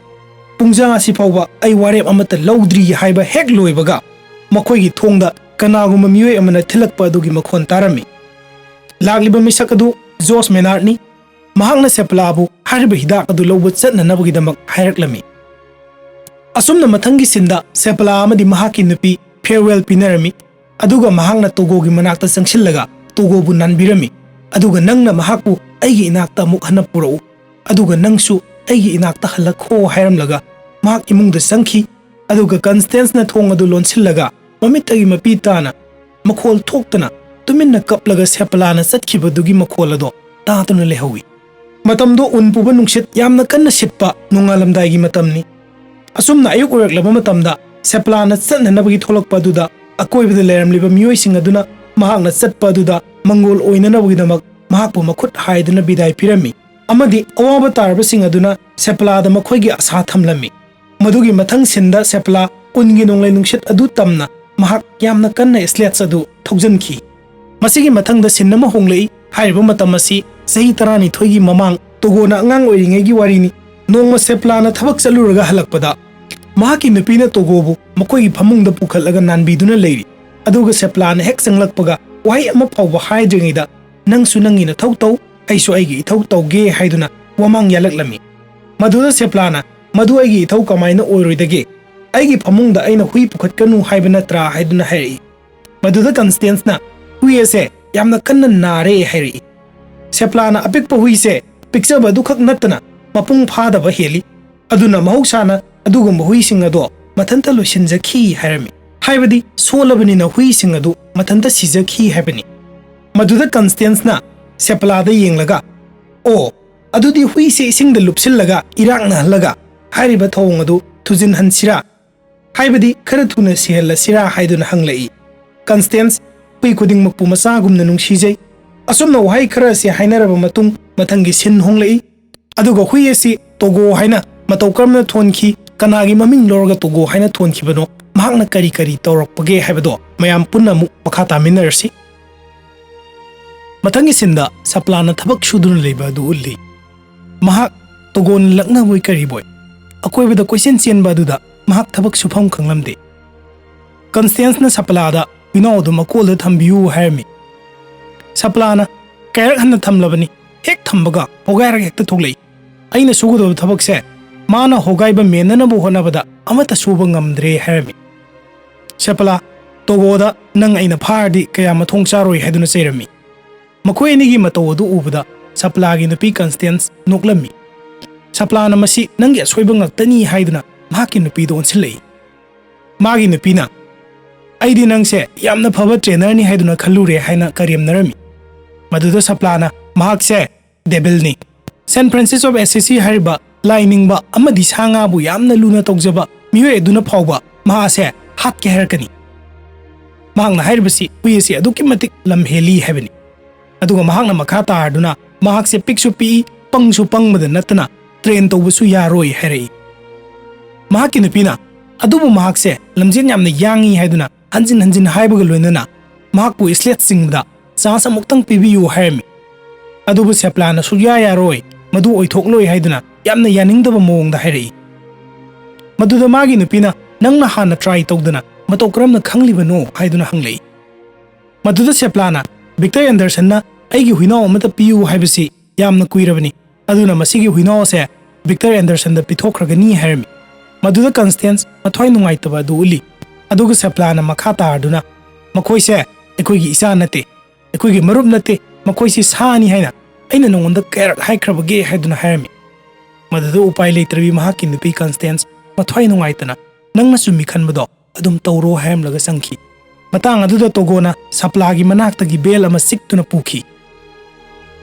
ꯄꯨꯡꯖꯥ ꯑꯁꯤ ꯐꯥꯎꯕ ꯑꯩ ꯋꯥꯔꯦꯞ ꯑꯃꯠꯇ ꯂꯧꯗ꯭ꯔꯤ ꯍꯥꯏꯕ ꯍꯦꯛ ꯂꯣꯏꯕꯒ ꯃꯈꯣꯏꯒꯤ ꯊꯣꯡꯗ ꯀꯅꯥꯒꯨꯝꯕ ꯃꯤꯑꯣꯏ ꯑꯃꯅ ꯊꯤꯜꯂꯛꯄ ꯑꯗꯨꯒꯤ ꯃꯈꯣꯟ ꯇꯥꯔꯝꯃꯤ꯫ ꯂꯥꯛꯂꯤꯕ ꯃꯤꯁꯛ ꯑꯗꯨ ꯖꯣꯁ ꯃꯦꯅꯥꯔꯗꯅꯤ꯫ ꯃꯍꯥꯛꯅ ꯁꯦꯄ꯭ꯂꯥꯕꯨ ꯍꯥꯏꯔꯤꯕ ꯍꯤꯗꯥꯛ ꯑꯗꯨ ꯂꯧꯕ ꯆꯠꯅꯅꯕꯒꯤꯗꯃꯛ ꯍꯥꯏꯔꯛꯂꯝꯃꯤ꯫ ꯑꯁꯨꯝꯅ ꯃꯊꯪꯒꯤ ꯁꯤꯟꯗ ꯁꯦꯄ꯭ꯂꯥ ꯑꯃꯗꯤ ꯃꯍꯥꯛꯀꯤ ꯅꯨꯄꯤ ꯐꯦꯌꯔꯋꯦꯜ ꯄꯤꯅꯔꯝꯃꯤ, ꯑꯗꯨꯒ ꯃꯍꯥꯛꯅ ꯇꯣꯒꯣꯒꯤ ꯃꯅꯥꯛꯇ ꯆꯪꯁꯤꯜꯂꯒ ꯇꯣꯒꯣꯕꯨ ꯅꯥꯟꯕꯤꯔꯝꯃꯤ, ꯑꯗꯨꯒ ꯅꯪꯅ ꯃꯍꯥꯛꯄꯨ ꯑꯩꯒꯤ ꯏꯅꯥꯛꯇ ꯑꯃꯨꯛ ꯍꯟꯅ ꯄꯨꯔꯛꯎ, ꯑꯗꯨꯒ ꯅꯪꯁꯨ ꯑꯩꯒꯤ ꯏꯅꯥꯛꯇ ꯍꯜꯂꯛꯈꯣ ꯍꯥꯏꯔꯝꯂꯒ ꯃꯍꯥꯛ ꯏꯃꯨꯡꯗ ꯆꯪꯈꯤ, ꯑꯗꯨꯒ ꯀꯟꯁꯇꯦꯟꯁꯅ ꯊꯣꯡ ꯑꯗꯨ ꯂꯣꯟꯁꯤꯜꯂꯒ ꯃꯃꯤꯠꯇꯒꯤ ꯃꯄꯤ ꯇꯥꯅ ꯃꯈꯣꯜ ꯊꯣꯛꯇꯅ ꯇꯨꯃꯤꯟꯅ ꯀꯞꯂꯒ ꯁꯦꯄ꯭ꯂꯥꯅ ꯆꯠꯈꯤꯕꯗꯨꯒꯤ ꯃꯈꯣꯜ ꯑꯗꯣ ꯇꯥꯗꯨꯅ ꯂꯩꯍꯧꯏ꯫ ꯃꯇꯝꯗꯣ ꯎꯟ ꯄꯨꯕ ꯅꯨꯡꯁꯤꯠ ꯌꯥꯝꯅ ꯀꯟꯅ ꯁꯤꯠꯄ ꯅꯣꯡꯉꯥꯜꯂꯝꯗꯥꯏꯒꯤ ꯃꯇꯝꯅꯤ꯫ ꯑꯁꯨꯝꯅ ꯑꯌꯨꯛ ꯑꯣꯏꯔꯛꯂꯕ ꯃꯇꯝꯗ ꯁꯦꯄ꯭ꯂꯥꯅ ꯆꯠꯅꯅꯕꯒꯤ ꯊꯣꯛꯂꯛꯄ ꯑꯗꯨꯗ ꯑꯀꯣꯏꯕꯗ ꯂꯩꯔꯝꯂꯤꯕ ꯃꯤꯑꯣꯏꯁꯤꯡ ꯑꯗꯨꯅ ꯃꯍꯥꯛꯅ ꯆꯠꯄ ꯑꯗꯨꯗ ꯃꯪꯒꯣꯜ ꯑꯣꯏꯅꯅꯕꯒꯤꯗꯃꯛ ꯃꯍꯥꯛꯄꯨ ꯃꯈꯨꯠ ꯍꯥꯏꯗꯨꯅ ꯕꯤꯗꯥꯏ ꯄꯤꯔꯝꯃꯤ ꯑꯃꯗꯤ ꯑꯋꯥꯕ ꯇꯥꯔꯕꯁꯤꯡ ꯑꯗꯨꯅ ꯁꯦꯄꯂꯥꯗ ꯃꯈꯣꯏꯒꯤ ꯑꯁꯥ ꯊꯝꯂꯝꯃꯤ ꯃꯗꯨꯒꯤ ꯃꯊꯪ ꯁꯤꯟꯗ ꯁꯦꯄꯂꯥ ꯎꯟꯒꯤ ꯅꯣꯡꯂꯩ ꯅꯨꯡꯁꯤꯠ ꯑꯗꯨ ꯇꯝꯅ ꯃꯍꯥꯛ ꯌꯥꯝꯅ ꯀꯟꯅ ꯁ꯭ꯂꯦꯠꯁ ꯑꯗꯨ ꯊꯧꯖꯤꯟꯈꯤ ꯃꯁꯤꯒꯤ ꯃꯊꯪꯗ ꯁꯤꯟ ꯑꯃ ꯍꯣꯡꯂꯛꯏ ꯍꯥꯏꯔꯤꯕ ꯃꯇꯝ ꯑꯁꯤ ꯆꯍꯤ 12ꯒꯤ ꯃꯃꯥꯡ ꯇꯣꯒꯣꯅ ꯑꯉꯥꯡ ꯑꯣꯏꯔꯤꯉꯩꯒꯤ ꯋꯥꯔꯤꯅꯤ ꯅꯣꯡꯃ ꯁꯦꯄꯂꯥꯅ ꯊꯕꯛ ꯆꯠꯂꯨꯔꯒ ꯍꯜꯂꯛꯄꯗ ꯃꯍꯥꯛꯀꯤ ꯅꯨꯄꯤꯅ ꯇꯣꯒꯣꯕꯨ ꯃꯈꯣꯏꯒꯤ ꯐꯃꯨꯡꯗ ꯄꯨꯈꯠꯂꯒ ꯅꯥꯟꯕꯤꯗꯨꯅ ꯂꯩꯔꯤ ꯑꯗꯨꯒ ꯁꯦꯄꯂꯥꯅ ꯍꯦꯛ ꯆꯪꯂꯛꯄꯒ ꯋꯥꯍꯩ ꯑꯃ ꯐꯥꯎꯕ ꯍꯥꯏꯗ꯭ꯔꯤꯉꯩꯗ ꯅꯪꯁꯨ ꯅꯪꯒꯤ ꯅꯊꯧ ꯇꯧ ꯑꯩꯁꯨ ꯑꯩꯒꯤ ꯏꯊꯧ ꯇꯧꯒꯦ ꯍꯥꯏꯗꯨꯅ ꯋꯥꯃꯥꯡ ꯌꯥꯜꯂꯛꯂꯝꯃꯤ ꯃꯗꯨꯗ ꯁꯦꯄꯂꯥꯅ ꯃꯗꯨ ꯑꯩꯒꯤ ꯏꯊꯧ ꯀꯃꯥꯏꯅ ꯑꯣꯏꯔꯣꯏꯗꯒꯦ ꯑꯩꯒꯤ ꯐꯃꯨꯡꯗ ꯑꯩꯅ ꯍꯨꯏ ꯄꯨꯈꯠꯀꯅꯨ ꯍꯥꯏꯕ ꯅꯠꯇ꯭ꯔꯥ ꯍꯥꯏꯗꯨꯅ ꯍꯥꯏꯔꯛꯏ ꯃꯗꯨꯗ ꯀꯟꯁꯇꯦꯟꯁꯅ ꯍꯨꯏ ꯑꯁꯦ ꯌꯥꯝꯅ ꯀꯟꯅ ꯅꯥꯔꯦ ꯍꯥꯏꯔꯛꯏ ꯁꯦꯄꯂꯥꯅ ꯑꯄꯤꯛꯄ ꯍꯨꯏꯁꯦ ꯄꯤꯛꯆꯕ ꯑꯗꯨꯈꯛ ꯅꯠꯇꯅ ꯃꯄꯨꯡ ꯐꯥꯗꯕ ꯍꯦꯜꯂꯤ ꯑꯗꯨꯅ ꯃꯍꯧꯁꯥꯅ ꯑꯗꯨꯒꯨꯝꯕ ꯍꯨꯏꯁꯤꯡ ꯑꯗꯣ ꯃꯊꯟꯇ ꯂꯣꯏꯁꯤꯟꯖꯈꯤ ꯍꯥꯏꯔꯝꯃꯤ ꯍꯥꯏꯕꯗꯤ ꯁꯣꯜꯂꯕꯅꯤꯅ ꯍꯨꯏꯁꯤꯡ ꯑꯗꯨ ꯃꯊꯟꯇ ꯁꯤꯖꯈꯤ ꯍꯥꯏꯕꯅꯤ ꯃꯗꯨꯗ ꯀꯟꯁꯇꯦꯟꯁꯅ ꯁꯦꯄꯂꯥꯗ ꯌꯦꯡꯂꯒ ꯑꯣ ꯑꯗꯨꯗꯤ ꯍꯨꯏꯁꯦ ꯏꯁꯤꯡꯗ ꯂꯨꯞꯁꯤꯜꯂꯒ ꯏꯔꯥꯛꯅꯍꯜꯂꯒ ꯍꯥꯏꯔꯤꯕ ꯊꯧꯑꯣꯡ ꯑꯗꯨ ꯊꯨꯖꯤꯟꯍꯟꯁꯤꯔꯥ ꯍꯥꯏꯕꯗꯤ ꯈꯔ ꯊꯨꯅ ꯁꯤꯍꯜꯂꯁꯤꯔꯥ ꯍꯥꯏꯗꯨꯅ ꯍꯪꯂꯛꯏ ꯀꯟꯁꯇꯦꯟꯁ ꯍꯨꯏ ꯈꯨꯗꯤꯡꯃꯛꯄꯨ ꯃꯆꯥꯒꯨꯝꯅ ꯅꯨꯡꯁꯤꯖꯩ ꯑꯁꯨꯝꯅ ꯋꯥꯍꯩ ꯈꯔ ꯑꯁꯤ ꯍꯥꯏꯅꯔꯕ ꯃꯇꯨꯡ ꯃꯊꯪꯒꯤ ꯁꯤꯟ ꯍꯣꯡꯂꯛꯏ ꯑꯗꯨꯒ ꯍꯨꯏ ꯑꯁꯤ ꯇꯣꯒꯣ ꯍꯥꯏꯅ ꯃꯇꯧ ꯀꯔꯝꯅ ꯊꯣꯟꯈꯤ ꯀꯅꯥꯒꯤ ꯃꯃꯤꯡ ꯂꯧꯔꯒ ꯇꯣꯒꯣ ꯍꯥꯏꯅ ꯊꯣꯟꯈꯤꯕꯅꯣ ꯃꯍꯥꯛꯅ ꯀꯔꯤ ꯀꯔꯤ ꯇꯧꯔꯛꯄꯒꯦ ꯍꯥꯏꯕꯗꯣ ꯃꯌꯥꯝ ꯄꯨꯟꯅ ꯑꯃꯨꯛ ꯃꯈꯥ ꯇꯥꯃꯤꯟꯅꯔꯁꯤ ꯃꯊꯪꯒꯤ ꯁꯤꯟꯗ ꯁꯦꯄꯂꯥꯅ ꯊꯕꯛ ꯁꯨꯗꯨꯅ ꯂꯩꯕ ꯑꯗꯨ ꯎꯠꯂꯤ ꯃꯍꯥꯛ ꯇꯣꯒꯣꯅ ꯂꯛꯅꯕꯣꯏ ꯀꯔꯤꯕꯣꯏ ꯑꯀꯣꯏꯕꯗ ꯀꯣꯏꯆꯦꯟ ꯆꯦꯟꯕ ꯑꯗꯨꯗ ꯃꯍꯥꯛ ꯊꯕꯛ ꯁꯨꯐꯝ ꯈꯪꯂꯝꯗꯦ ꯀꯟꯁꯇꯦꯟꯁꯅ ꯁꯦꯄꯂꯥꯗ ꯍꯨꯏꯅꯥꯎ ꯑꯗꯨ ꯃꯀꯣꯜꯗ ꯊꯝꯕꯤꯌꯨ ꯍꯥꯏꯔꯝꯃꯤ ꯁꯦꯄꯂꯥꯅ ꯀꯌꯥꯔꯛ ꯍꯟꯅ ꯊꯝꯂꯕꯅꯤ ꯍꯦꯛ ꯊꯝꯕꯒ ꯍꯣꯒꯥꯏꯔꯒ ꯍꯦꯛꯇ ꯊꯣꯛꯂꯛꯏ ꯑꯩꯅ ꯁꯨꯒꯗꯕ ꯊꯕꯛꯁꯦ ꯃꯥꯅ ꯍꯣꯒꯥꯏꯕ ꯃꯦꯟꯅꯅꯕ ꯍꯣꯠꯅꯕꯗ ꯑꯃꯠꯇ ꯁꯨꯕ ꯉꯝꯗ꯭ꯔꯦ ꯍꯥꯏꯔꯝꯃꯤ ꯁꯦꯄꯂꯥ ꯇꯣꯒꯣꯗ ꯅꯪ ꯑꯩꯅ ꯐꯥꯔꯗꯤ ꯀꯌꯥ ꯃꯊꯣꯡ ꯆꯥꯔꯣꯏ ꯍꯥꯏꯗꯨꯅ ꯆꯩꯔꯝꯃꯤ ꯃꯈꯣꯏ ꯑꯅꯤꯒꯤ ꯃꯇꯧ ꯑꯗꯨ ꯎꯕꯗ ꯁꯦꯄꯂꯥꯒꯤ ꯅꯨꯄꯤ ꯀꯟꯁꯇꯦꯟꯁ ꯅꯣꯛꯂꯝꯃꯤ ꯁꯦꯄꯂꯥꯅ ꯃꯁꯤ ꯅꯪꯒꯤ ꯑꯁꯣꯏꯕ ꯉꯥꯛꯇꯅꯤ ꯍꯥꯏꯗꯨꯅ ꯃꯍꯥꯛꯀꯤ ꯅꯨꯄꯤꯗ ꯑꯣꯟꯁꯤꯜꯂꯛꯏ ꯃꯥꯒꯤ ꯅꯨꯄꯤꯅ ꯑꯩꯗꯤ ꯅꯪꯁꯦ ꯌꯥꯝꯅ ꯐꯕ ꯇ꯭ꯔꯦꯅꯔꯅꯤ ꯍꯥꯏꯗꯨꯅ ꯈꯜꯂꯨꯔꯦ ꯍꯥꯏꯅ ꯀꯔꯦꯝꯅꯔꯝꯃꯤ ꯃꯗꯨꯗ ꯁꯦꯄꯂꯥꯅ ꯃꯍꯥꯛꯁꯦ ꯗꯦꯕꯤꯜꯅꯤ ꯁꯦꯟ ꯐ꯭ꯔꯥꯟꯁꯤꯁ ꯑꯣꯐ ꯑꯦꯁꯤꯁꯤ ꯍꯥꯏꯔꯤꯕ ꯂꯥꯏꯅꯤꯡꯕ ꯑꯃꯗꯤ ꯁꯥ ꯉꯥꯕꯨ ꯌꯥꯝꯅ ꯂꯨꯅ ꯇꯧꯖꯕ ꯃꯤꯑꯣꯏ ꯑꯗꯨꯅ ꯐꯥꯎꯕ ꯃꯍꯥꯛꯁꯦ ꯍꯥꯠꯀꯦ ꯍꯥꯏꯔꯛꯀꯅꯤ ꯃꯍꯥꯛꯅ ꯍꯥꯏꯔꯤꯕꯁꯤ ꯍꯨꯏ ꯑꯁꯤ ꯑꯗꯨꯛꯀꯤ ꯃꯇꯤꯛ ꯂꯝ ꯍꯦꯜꯂꯤ ꯍꯥꯏꯕꯅꯤ ꯑꯗꯨꯒ ꯃꯍꯥꯛꯅ ꯃꯈꯥ ꯇꯥꯔꯗꯨꯅ ꯃꯍꯥꯛꯁꯦ ꯄꯤꯛꯁꯨ ꯄꯤꯛꯏ ꯄꯪꯁꯨ ꯄꯪꯕꯗ ꯅꯠꯇꯅ ꯇ꯭ꯔꯦꯟ ꯇꯧꯕꯁꯨ ꯌꯥꯔꯣꯏ ꯍꯥꯏꯔꯛꯏ ꯃꯍꯥꯛꯀꯤ ꯅꯨꯄꯤꯅ ꯑꯗꯨꯕꯨ ꯃꯍꯥꯛꯁꯦ ꯂꯝꯖꯦꯟ ꯌꯥꯝꯅ ꯌꯥꯡꯏ ꯍꯥꯏꯗꯨꯅ ꯍꯟꯖꯤꯟ ꯍꯟꯖꯤꯟ ꯍꯥꯏꯕꯒ ꯂꯣꯏꯅꯅ ꯃꯍꯥꯛꯄꯨ ꯁ꯭ꯂꯦꯠ ꯆꯤꯡꯕꯗ ꯆꯥꯟꯁ ꯑꯃꯨꯛꯇꯪ ꯄꯤꯕꯤꯌꯨ ꯍꯥꯏꯔꯝꯃꯤ ꯑꯗꯨꯕꯨ ꯁꯦꯄꯂꯥꯅ ꯁꯨꯛꯌꯥ ꯌꯥꯔꯣꯏ ꯃꯗꯨ ꯑꯣꯏꯊꯣꯛꯂꯣꯏ ꯍꯥꯏꯗꯨꯅ ꯌꯥꯝꯅ ꯌꯥꯅꯤꯡꯗꯕ ꯃꯑꯣꯡꯗ ꯍꯥꯏꯔꯛꯏ ꯃꯗꯨꯗ ꯃꯥꯒꯤ ꯅꯨꯄꯤꯅ ꯅꯪꯅ ꯍꯥꯟꯅ ꯇ꯭ꯔꯥꯏ ꯇꯧꯗꯅ ꯃꯇꯧ ꯀꯔꯝꯅ ꯈꯪꯂꯤꯕꯅꯣ ꯍꯥꯏꯗꯨꯅ ꯍꯪꯂꯛꯏ ꯃꯗꯨꯗ ꯁꯦꯄꯂꯥꯅ ꯚꯤꯛꯇꯔ ꯑꯦꯟꯗꯔꯁꯟꯅ ꯑꯩꯒꯤ ꯍꯨꯏꯅꯥꯎ ꯑꯃꯠꯇ ꯄꯤꯌꯨ ꯍꯥꯏꯕꯁꯤ ꯌꯥꯝꯅ ꯀꯨꯏꯔꯕꯅꯤ ꯑꯗꯨꯅ ꯃꯁꯤꯒꯤ ꯍꯨꯏꯅꯥꯎ ꯑꯁꯦ ꯚꯤꯛꯇꯔ ꯑꯦꯟꯗꯔꯁꯟꯗ ꯄꯤꯊꯣꯛꯈ꯭ꯔꯒꯅꯤ ꯍꯥꯏꯔꯝꯃꯤ ꯃꯗꯨꯗ ꯀꯟꯁꯇꯦꯟꯁ ꯃꯊ꯭ꯋꯥꯏ ꯅꯨꯡꯉꯥꯏꯇꯕ ꯑꯗꯨ ꯎꯠꯂꯤ ꯑꯗꯨꯒ ꯁꯦꯄꯂꯥꯅ ꯃꯈꯥ ꯇꯥꯔꯗꯨꯅ ꯃꯈꯣꯏꯁꯦ ꯑꯩꯈꯣꯏꯒꯤ ꯏꯆꯥ ꯅꯠꯇꯦ ꯑꯩꯈꯣꯏꯒꯤ ꯃꯔꯨꯞ ꯅꯠꯇꯦ ꯃꯈꯣꯏꯁꯤ ꯁꯥꯅꯤ ꯍꯥꯏꯅ ꯑꯩꯅ ꯅꯉꯣꯟꯗ ꯀꯌꯥꯔꯛ ꯍꯥꯏꯈ꯭ꯔꯕꯒꯦ ꯍꯥꯏꯗꯨꯅ ꯍꯥꯏꯔꯝꯃꯤ ꯃꯗꯨꯗ ꯎꯄꯥꯏ ꯂꯩꯇ꯭ꯔꯕꯤ ꯃꯍꯥꯛꯀꯤ ꯅꯨꯄꯤ ꯀꯟꯁꯇꯦꯟꯁ ꯃꯊ꯭ꯋꯥꯏ ꯅꯨꯡꯉꯥꯏꯇꯅ ꯅꯪꯅ ꯆꯨꯝꯃꯤ ꯈꯟꯕꯗꯣ ꯑꯗꯨꯝ ꯇꯧꯔꯣ ꯍꯥꯏꯔꯝꯂꯒ ꯆꯪꯈꯤ ꯃꯇꯥꯡ ꯑꯗꯨꯗ ꯇꯣꯒꯣꯅ ꯁꯦꯄꯂꯥꯒꯤ ꯃꯅꯥꯛꯇꯒꯤ ꯕꯦꯜ ꯑꯃ ꯆꯤꯛꯇꯨꯅ ꯄꯨꯈꯤ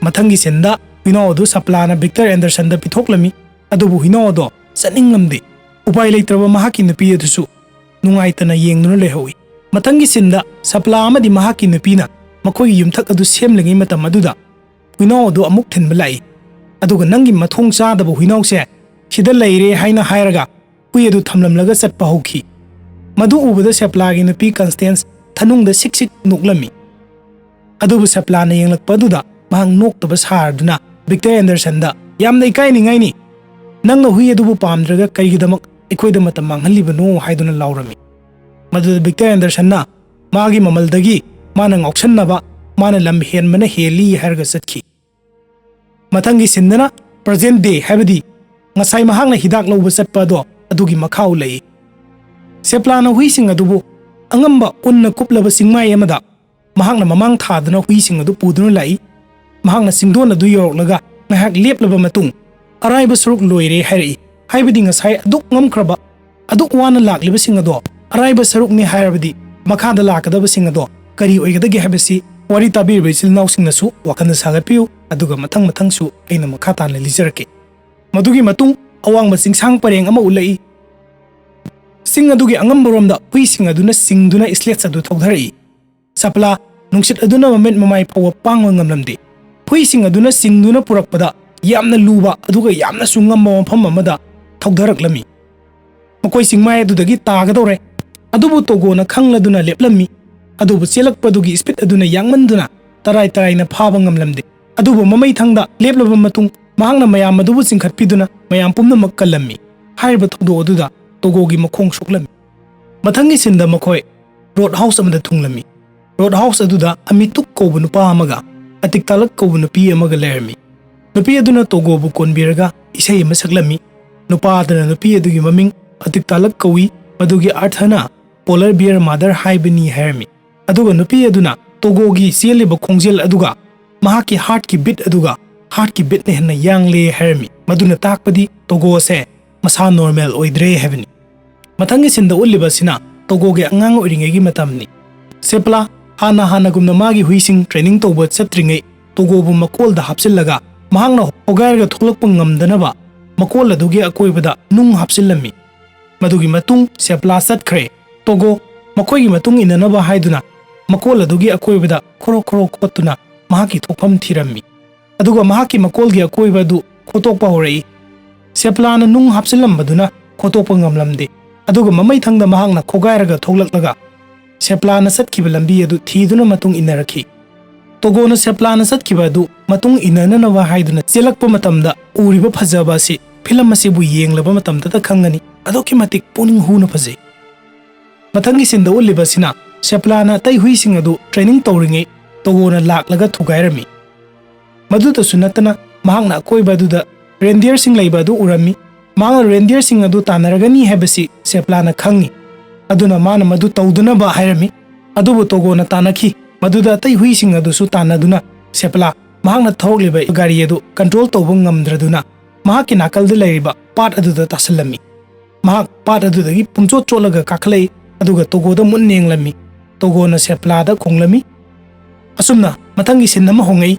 ꯃꯊꯪꯒꯤ ꯁꯤꯟꯗ ꯍꯨꯏꯅꯥꯎ ꯑꯗꯨ ꯁꯦꯄꯂꯥꯅ ꯚꯤꯛꯇꯔ ꯑꯦꯟꯗꯔꯁꯟꯗ ꯄꯤꯊꯣꯛꯂꯝꯃꯤ ꯑꯗꯨꯕꯨ ꯍꯨꯏꯅꯥꯎ ꯑꯗꯣ ꯆꯠꯅꯤꯡꯂꯝꯗꯦ ꯎꯄꯥꯏ ꯂꯩꯇ꯭ꯔꯕ ꯃꯍꯥꯛꯀꯤ ꯅꯨꯄꯤ ꯑꯗꯨꯁꯨ ꯅꯨꯡꯉꯥꯏꯇꯅ ꯌꯦꯡꯗꯨꯅ ꯂꯩꯍꯧꯏ ꯃꯊꯪꯒꯤ ꯁꯤꯟꯗ ꯁꯦꯄꯂꯥ ꯑꯃꯗꯤ ꯃꯍꯥꯛꯀꯤ ꯅꯨꯄꯤꯅ ꯃꯈꯣꯏꯒꯤ ꯌꯨꯝꯊꯛ ꯑꯗꯨ ꯁꯦꯝꯂꯤꯉꯩ ꯃꯇꯝ ꯑꯗꯨꯗ ꯍꯨꯏꯅꯥꯎ ꯑꯗꯨ ꯑꯃꯨꯛ ꯊꯤꯟꯕ ꯂꯥꯛꯏ ꯑꯗꯨꯒ ꯅꯪꯒꯤ ꯃꯊꯣꯡ ꯆꯥꯗꯕ ꯍꯨꯏꯅꯥꯎꯁꯦ ꯁꯤꯗ ꯂꯩꯔꯦ ꯍꯥꯏꯅ ꯍꯥꯏꯔꯒ ꯍꯨꯏ ꯑꯗꯨ ꯊꯝꯂꯝꯂꯒ ꯆꯠꯄ ꯍꯧꯈꯤ ꯃꯗꯨ ꯎꯕꯗ ꯁꯦꯄꯂꯥꯒꯤ ꯅꯨꯄꯤ ꯀꯟꯁꯇꯦꯟꯁ ꯊꯅꯨꯡꯗ ꯁꯤꯛ ꯁꯤꯛ ꯅꯣꯛꯂꯝꯃꯤ ꯑꯗꯨꯕꯨ ꯁꯦꯄꯂꯥꯅ ꯌꯦꯡꯂꯛꯄ ꯑꯗꯨꯗ ꯃꯍꯥꯛ ꯅꯣꯛꯇꯕ ꯁꯥꯔꯗꯨꯅ ꯚꯤꯛꯇꯔ ꯑꯦꯟꯗꯔꯁꯟꯗ ꯌꯥꯝꯅ ꯏꯀꯥꯏꯅꯤꯡꯉꯥꯏꯅꯤ ꯅꯪꯅ ꯍꯨꯏ ꯑꯗꯨꯕꯨ ꯄꯥꯝꯗ꯭ꯔꯒ ꯀꯔꯤꯒꯤꯗꯃꯛ ꯑꯩꯈꯣꯏꯗ ꯃꯇꯝ ꯃꯥꯡꯍꯜꯂꯤꯕꯅꯣ ꯍꯥꯏꯗꯨꯅ ꯂꯥꯎꯔꯝꯃꯤ ꯃꯗꯨꯗ ꯚꯤꯛꯇꯔ ꯑꯦꯟꯗꯔꯁꯟꯅ ꯃꯥꯒꯤ ꯃꯃꯜꯗꯒꯤ ꯃꯥꯅ ꯉꯥꯎꯁꯟꯅꯕ ꯃꯥꯅ ꯂꯝ ꯍꯦꯟꯕꯅ ꯍꯦꯜꯂꯤ ꯍꯥꯏꯔꯒ ꯆꯠꯈꯤ ꯃꯊꯪꯒꯤ ꯁꯤꯟꯗꯅ ꯄ꯭ꯔꯖꯦꯟꯠ ꯗꯦ ꯍꯥꯏꯕꯗꯤ ꯉꯁꯥꯏ ꯃꯍꯥꯛꯅ ꯍꯤꯗꯥꯛ ꯂꯧꯕ ꯆꯠꯄ ꯑꯗꯣ ꯑꯗꯨꯒꯤ ꯃꯈꯥ ꯎꯠꯂꯛꯏ ꯁꯦꯄꯂꯥꯅ ꯍꯨꯏꯁꯤꯡ ꯑꯗꯨꯕꯨ ꯑꯉꯝꯕ ꯎꯟꯅ ꯀꯨꯞꯂꯕ ꯆꯤꯡꯃꯥꯏ ꯑꯃꯗ ꯃꯍꯥꯛꯅ ꯃꯃꯥꯡ ꯊꯥꯗꯨꯅ ꯍꯨꯏꯁꯤꯡ ꯑꯗꯨ ꯄꯨꯗꯨꯅ ꯂꯥꯛꯏ ꯃꯍꯥꯛꯅ ꯆꯤꯡꯗꯣꯟ ꯑꯗꯨ ꯌꯧꯔꯛꯂꯒ ꯉꯥꯏꯍꯥꯛ ꯂꯦꯞꯂꯕ ꯃꯇꯨꯡ ꯑꯔꯥꯏꯕ ꯁꯔꯨꯛ ꯂꯣꯏꯔꯦ ꯍꯥꯏꯔꯛꯏ ꯍꯥꯏꯕꯗꯤ ꯉꯁꯥꯏ ꯑꯗꯨꯛ ꯉꯝꯈ꯭ꯔꯕ ꯑꯗꯨꯛ ꯋꯥꯅ ꯂꯥꯛꯂꯤꯕꯁꯤꯡ ꯑꯗꯣ ꯑꯔꯥꯏꯕ ꯁꯔꯨꯛꯅꯤ ꯍꯥꯏꯔꯕꯗꯤ ꯃꯈꯥꯗ ꯂꯥꯛꯀꯗꯕꯁꯤꯡ ꯑꯗꯣ ꯀꯔꯤ ꯑꯣꯏꯒꯗꯒꯦ ꯍꯥꯏꯕꯁꯤ ꯋꯥꯔꯤ ꯇꯥꯕꯤꯔꯤꯕ ꯏꯆꯤꯜ ꯏꯅꯥꯎꯁꯤꯡꯅꯁꯨ ꯋꯥꯈꯜꯗ ꯁꯥꯒꯠꯄꯤꯌꯨ ꯑꯗꯨꯒ ꯃꯊꯪꯁꯨ ꯑꯩꯅ ꯃꯈꯥ ꯇꯥꯅ ꯂꯤꯖꯔꯛꯀꯦ ꯃꯗꯨꯒꯤ ꯃꯇꯨꯡ ꯑꯋꯥꯡꯕ ꯆꯤꯡꯁꯥꯡ ꯄꯔꯦꯡ ꯑꯃ ꯎꯠꯂꯛꯏ sing adugi angamboromda hui sing aduna singduna islets adu thogdhari sapla nungsit aduna moment mamai phawa pangwa ngamlamdi hui sing aduna singduna purakpada yamna luba aduga yamna sungamba mafam amada thogdharaklami makoi singmai adudagi tagadore adubu togona khangladuna leplammi adubu chelakpadugi speed aduna yangmanduna tarai tarai na phaba ngamlamdi adubu mamai thangda leplaba matung mahangna mayam adubu singkhatpiduna mayam pumnamak kallammi haiba thogdo aduda togogi makhong soklami mathangi sinda makoi road house amada thunglami road house aduda amituk kobu nupa amaga atik talak kobu nupi amaga lermi nupi aduna togobu konbiraga isai ama saklami nupa adana nupi adugi maming atik talak kowi madugi arthana polar bear mother haibani hermi aduga nupi aduna togogi seliba khongjel aduga mahaki heart ki beat aduga heart ki beat ne hena yangle hermi maduna takpadi togo se masa normal oidre heaveni mathangi sinda uliba sina togoge angang oringegi matamni sepla hana gumna magi huising training toba chatringai togobu makol da hapsillaga mahangna hogairga tholakpa ngamdanaba makol adugi akoibada nung hapsillami madugi matung sepla satkhre togo makoigi matung inanaba haiduna makol adugi akoibada khoro khotuna mahaki thokpham thirammi aduga mahaki makolgi akoibadu khotokpa horei seplana nung hapsilambaduna khotokpa ngamlamde aduga mamai thangda mahangna khogairaga thoglaklaga seplana satkiba lambi adu thiduna matung inarakhi togona seplana satkiba adu matung inananawa haiduna chelakpa matamda uriba phajaba si film asibu yenglaba matamda ta khangani adoki matik puning huna phajai mathangi sinda uliba sina seplana tai huising adu training tawringai togona laklaga thugairami maduta sunatana mahangna koiba duda reindeer sing leiba du urami mahang reindeer sing adu tanaragani hebasi seplana khangi aduna mana madu tawduna ba hairami adubu togona tanakhi maduda tai hui sing adu su tanaduna sepla mahangna thogliba gari adu control tawba ngamdraduna mahaki nakalda leiba part aduda tasalami mahak part adudagi pumchot cholaga kakhlei aduga togoda munnenglami togona sepla da khonglami asumna mathangi sinama hongai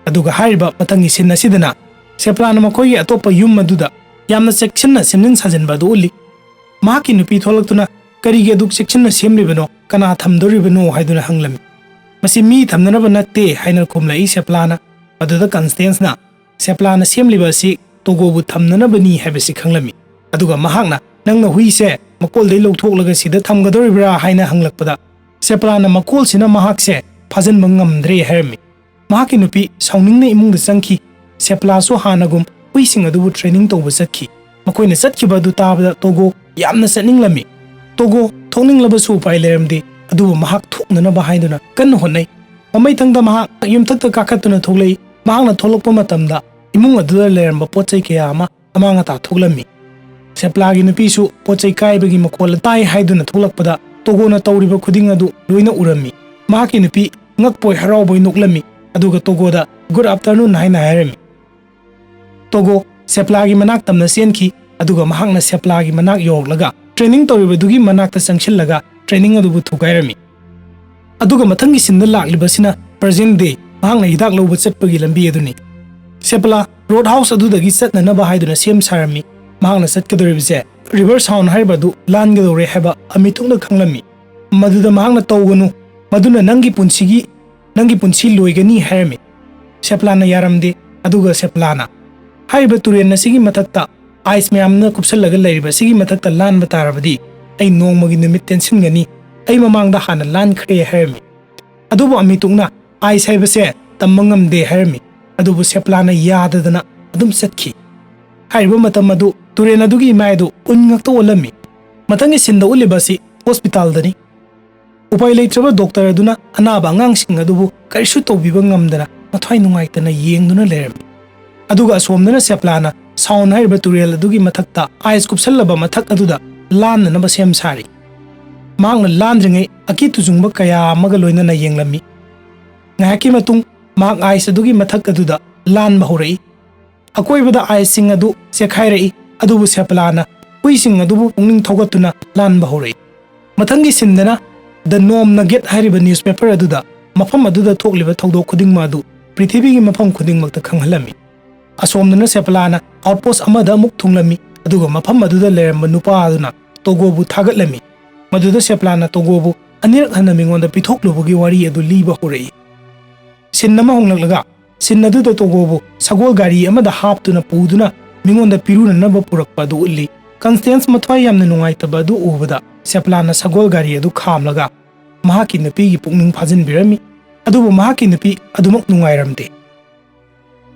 aduga hariba mathangi sinna sidana seplana makoyi atopa yum maduda yamna section na semnin sajenba du uli mahaki nupi tholaktuna karige duk section na semribano kana thamdoribano haiduna hanglami masi mi thamnanaba natte hainal khumlai seplana aduda constance na seplana semliba si togobu thamnanabani habesi khanglami aduga mahakna nangna huise makol dei logthoklaga sida thamgadoribra haina hanglakpada seplana makol sina mahakse fajan mangamdre hermi mahaki nupi sauningna imungda changki sepla so hanagum huising adubu training tawba sakhi makoina satkiba du tabada togo yamna satninglami togo thongninglaba su pai leramdi adubu mahak thoknana ba haiduna kan honnai mamai thangda mahak yumthakta kakatuna thoglei mahakna tholokpa matamda imung aduda leramba pochai kya ama amanga ta thoglami sepla gi nupi su pochai kaibagi makol tai haiduna tholakpada togona tawriba khuding adu loina urami mahaki nupi ngakpoi harawboi noklami aduga togoda good afternoon haina hairami togo seplagi manak tamna senki aduga mahakna seplagi manak yoklaga training tawribadugi manakta changsillaga training adubu thugairami aduga mathangi sinda laklibasina present day mahakna hidak loba chatpagi lambi aduni sepla road house adudagi chatnanaba haiduna sem sarami mahakna chatkadoribse river sound haibadu langadore heba amitungna khanglami maduda mahakna tawganu maduna nangi punsi loigani hairami seplana yaramde aduga seplana haiba turen sigi mathakta ice mayamna kupsallaga leiriba sigi mathakta lan batarabadi ai nongmagi numit tension gani ai mamangda hana lan khre hairami adubu amitungna ice haibase tamangam de hairami adubu seplana yadadana adum satki haiba matam adu turen adugi maidu ungakta olami matangi sinda ulibasi hospital dani upai leitraba doctor aduna anaba angangsing adubu karisu tawbiba ngamdana mathai nungaitana yengduna lerami aduga asomdana seplana sound haiba turel adugi mathakta ice kupsallaba mathak aduda lan na basem sari mangna landringai aki tujungba kaya amaga loinana yenglami ngahaki matung mak ice adugi mathak aduda lan bahorei akoibada ice sing adu sekhairai adubu seplana huising adubu pungning thogatuna lan bahorei mathangi sindana the nom na get hariba newspaper aduda mafam aduda thokliba thodok khuding ma adu prithibigi mafam khuding makta khanghalami asomdana seplana outpost amada muk thunglami aduga mafam aduda leramba nupa aduna Togobu Tagalami. Maduda Seplana Togobu, Anir Hanaming on the Pitoklubugi Wari Adu Liba Hore. Sinama Honglaga, Sinadu the Togobu, Sagol Gari, Amada Hap to Napuduna, Mingon the Piruna Naba Purakpadu Uli, Constance Matwayam Nuaita Badu Ubada, Seplana Sagol Gari Adu Kamlaga, Mahaki in the Pigi Pugning Pazin Birami, Adu Mahaki in the Pig Adumok Nuairamde.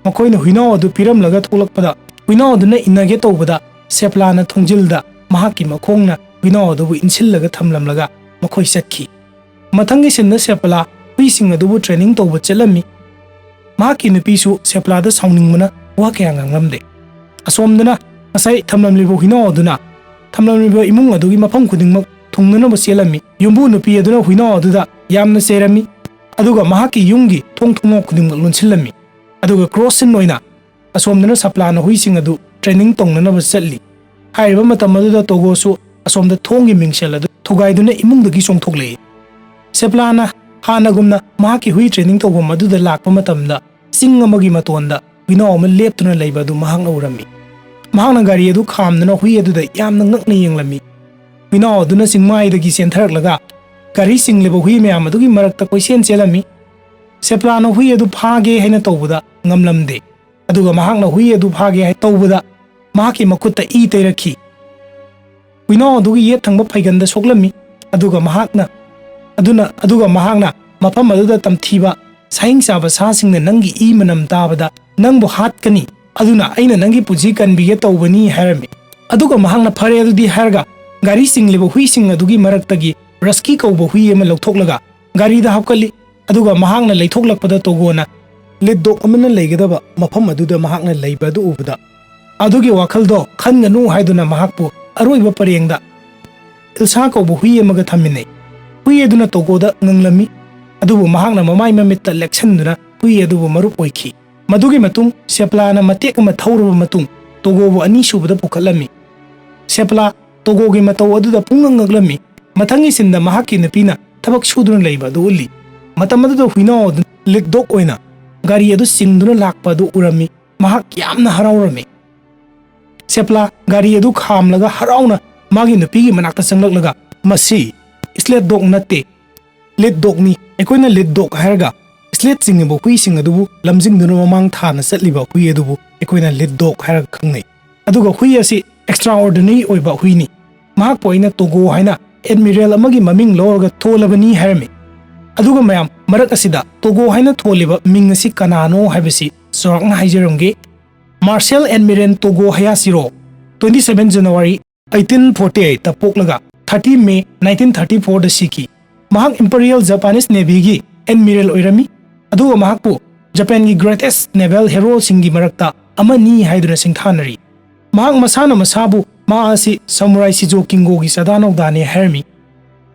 Makoino Hino do Piram Laga Tulakpada, we know the net in a get over the Seplana Tongjilda, Mahaki Makona, we know the Winchillaga Tamlam Laga, Makoi Seki. Matangis in the Sepala, we sing a double training to what Chelami. Mahaki in the Pisu, Sepla the sounding muna, Wakang Ramde. Asomdana, Asai Tamlam Libo Hino Duna, Tamlam Libo Imunga do Imapong Kuding Tungana Selami, Yumbu no Piaduna Hino Duda, Yamna Serami, Aduga Mahaki Yungi, Tong Tungo Kuding Lunchilami. Aduga crossing noina asomdana saplana huising adu training tongnana basali haiba matamadu togosu asomda thongi mingsel adu thogaiduna imungdagi songthoklei seplana hanagumna mahaki hui training togo maduda lakpa matamda singamagi matonda wino ama leptuna leiba adu mahangna urami mahangna gari adu khamdana hui adu da yamna ngakna yenglami wino aduna singmai dagi sentharaklaga gari singleba hui meyam adugi marakta koisen chelami Seplana hui adu phage haina tawbuda ngamlamde aduga mahakna hui adu phage hai tawbuda mahaki makutta I teirakhi wino adugi yet thangba phaiganda soklami aduga mahakna mafam aduda tamthiba saing saba sa singna nangi I manam tabada nangbu hatkani aduna aina nangi puji kanbige tawbani harami aduga mahakna phare adudi harga gari singleba hui sing adugi maraktagi raski kawba hui ema lokthoklaga gari da hapkali aduga mahakna leithoklakpada togona liddo amana leigedaba mafam aduda mahakna leibadu ubada adugi wakhaldo khanganu haiduna mahakpu aroiba parengda ilsa ko bu huye maga thamine huye duna togoda nganglami adubu mahakna mamai mamitta lechanduna huye adubu marup oikhi madugi matung seplana matek ma thauruba matung togobu ani subada pukhalami sepla togogi mataw aduda pungangaglami mathangi sinda mahaki napina thabak suduna leiba du uli Matamadu Hino lit dog oina, Gari adu singduna lakpadu urami, Mahak yamna haraurami. Sepla, Gari adu khamlaga harauna, Magi no pigi manakta sanglaglaga, Masi, Islet dog nate, Lit dog ni, Equina lit dog herga, Islet singable hui sing adubu, Lamsing the Romang Tana setliba hui adubu, Equina lit dog herg kangne. Aduga hui asi extraordinary oiba huini. Mahak poina togo haina, Admiral amagi maming lorga tolabani hermi. Aduga mayam marak asida togo haina tholiba mingasi kanano haibasi sorangna haijarumge Marshal Admiral Togo Hayashiro 27 January 1848 ta poklaga 30 May 1934 da siki mahak Imperial Japanese Navy gi Admiral oirami aduga mahakpu Japan gi greatest naval hero singi marakta amani haiduna singthanari mahak masana masabu maasi Samurai Shijo Kingo gi sadano dani hermi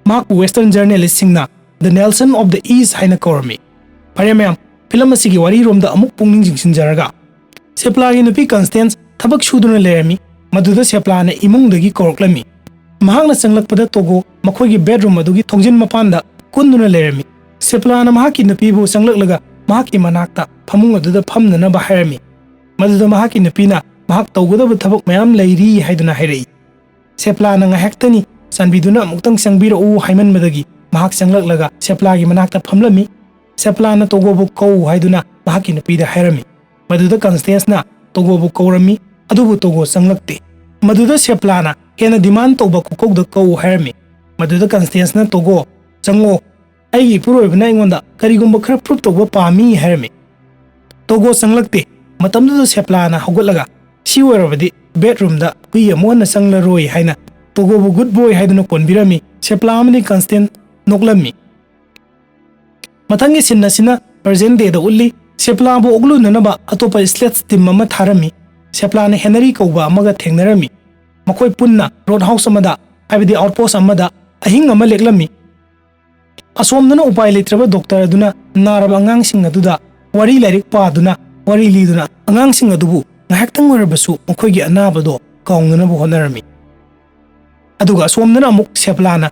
mahak Western journalist singna The Nelson of the East haina korami. Parimayam, film asigi wari rom da amuk pungning jingsinjaraga. Sepla gi nupi Constance thabak shuduna lerami, maduda sepla na imung dagi koroklami. Mahakna sanglakpada togo makhoi gi bedroom adugi thongjin mapanda kunduna lerami. Sepla na mahaki nupi bu sanglaklaga mahaki manakta phamung aduda phamnana baharami. Maduda mahaki nupi na mahak tawgodaba thabak mayam leiri haiduna hairei. Sepla na ngahaktani sanbiduna amuktang sangbira u haiman madagi. Mahak sanglaglaga sepla gi manakta phamlami sepla na togobu kau haiduna mahaki napida hairami maduda Constance na togobu kaurami adubu togo sanglakte maduda sepla na hena demand toba kukokda kau hairami maduda Constance na togo sango aigi puroibna ingonda karigumba khara proof toba pami hairami togo sanglakte matamduda sepla na hogotlaga si oirabadi bedroom da hui amona sanglaroi haina togobu good boy haiduna konbirami sepla amani Constance Noklami Matangi Sinasina, present day the Uli, Sepla bo oglu nanaba atopa slets timama tharami, Sepla ne Henry Koba Maga Tengerami, Makoi Punna, Roadhouse Amada, Abidi Outpost Amada, Ahing Amaleklami. Asomdana upay litraba Doctor Aduna, Narabangang Singaduda, Wari Lyric Paduna, Wari Liduna, Angang Singadubu, Nahaktang Warabasu, Mokogi Anabado, Konganabu Honorami. Aduga Somdana Muk Seplana.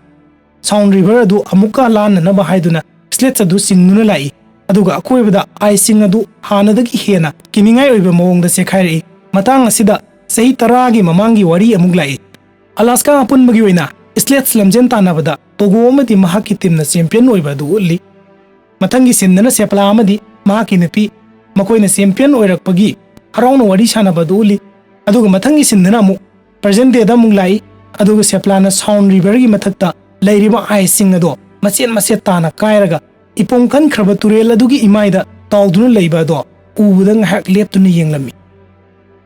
Sound River adu amuka lan na bahaiduna slets adu singnuna lai aduga akoibada icing adu hanadagi hena kiningai oiba mawongda sekhairi matang asida sahi taragi mamangi wari amuk lai ꯑꯂꯥꯁꯀꯥ ꯑꯄꯨꯟꯕꯒꯤ ꯑꯣꯏꯅ ꯁ꯭ꯂꯦꯠꯁ ꯂꯝꯖꯦꯟ ꯇꯥꯟꯅꯕꯗ ꯇꯣꯒꯣ ꯑꯃꯗꯤ ꯃꯍꯥꯛꯀꯤ ꯇꯤꯝꯅ champion ꯑꯣꯏꯕ ꯑꯗꯨ ꯎꯠꯂꯤ꯫ ꯃꯊꯪꯒꯤ ꯁꯤꯟꯗꯅ ꯁꯦꯄꯂꯥ ꯑꯃꯗꯤ ꯃꯍꯥꯛꯀꯤ ꯅꯨꯄꯤ ꯃꯈꯣꯏꯅ ꯆꯦꯝꯄꯤꯌꯟ ꯑꯣꯏꯔꯛꯄꯒꯤ ꯍꯔꯥꯎꯅ ꯋꯥꯔꯤ ꯁꯥꯟꯅꯕ ꯑꯗꯨ ꯎꯠꯂꯤ꯫ ꯑꯗꯨꯒ ꯃꯊꯪꯒꯤ ꯁꯤꯟꯗꯅ ꯑꯃꯨꯛ ꯄ꯭ꯔꯖꯦꯟ ꯗꯦꯗ ꯑꯃꯨꯛ ꯂꯥꯛꯏ꯫ ꯑꯗꯨꯒ ꯁꯦꯄꯂꯥꯅ ꯁꯥꯎꯟ ꯔꯤꯚꯔꯒꯤ ꯃꯊꯛꯇ ꯂꯩꯔꯤꯕ ꯑꯥꯏꯁꯁꯤꯡ ꯑꯗꯣ ꯃꯆꯦꯠ ꯃꯆꯦꯠ ꯇꯥꯅ ꯀꯥꯏꯔꯒ ꯏꯄꯣꯝ ꯀꯟꯈ꯭ꯔꯕ ꯇꯨꯔꯦꯜ ꯑꯗꯨꯒꯤ ꯏꯃꯥꯏꯗ ꯇꯥꯎꯗꯨꯅ ꯂꯩꯕ ꯑꯗꯣ ꯎꯕꯗ ꯉꯥꯏꯍꯥꯛ ꯂꯦꯞꯇꯨꯅ ꯌꯦꯡꯂꯝꯃꯤ꯫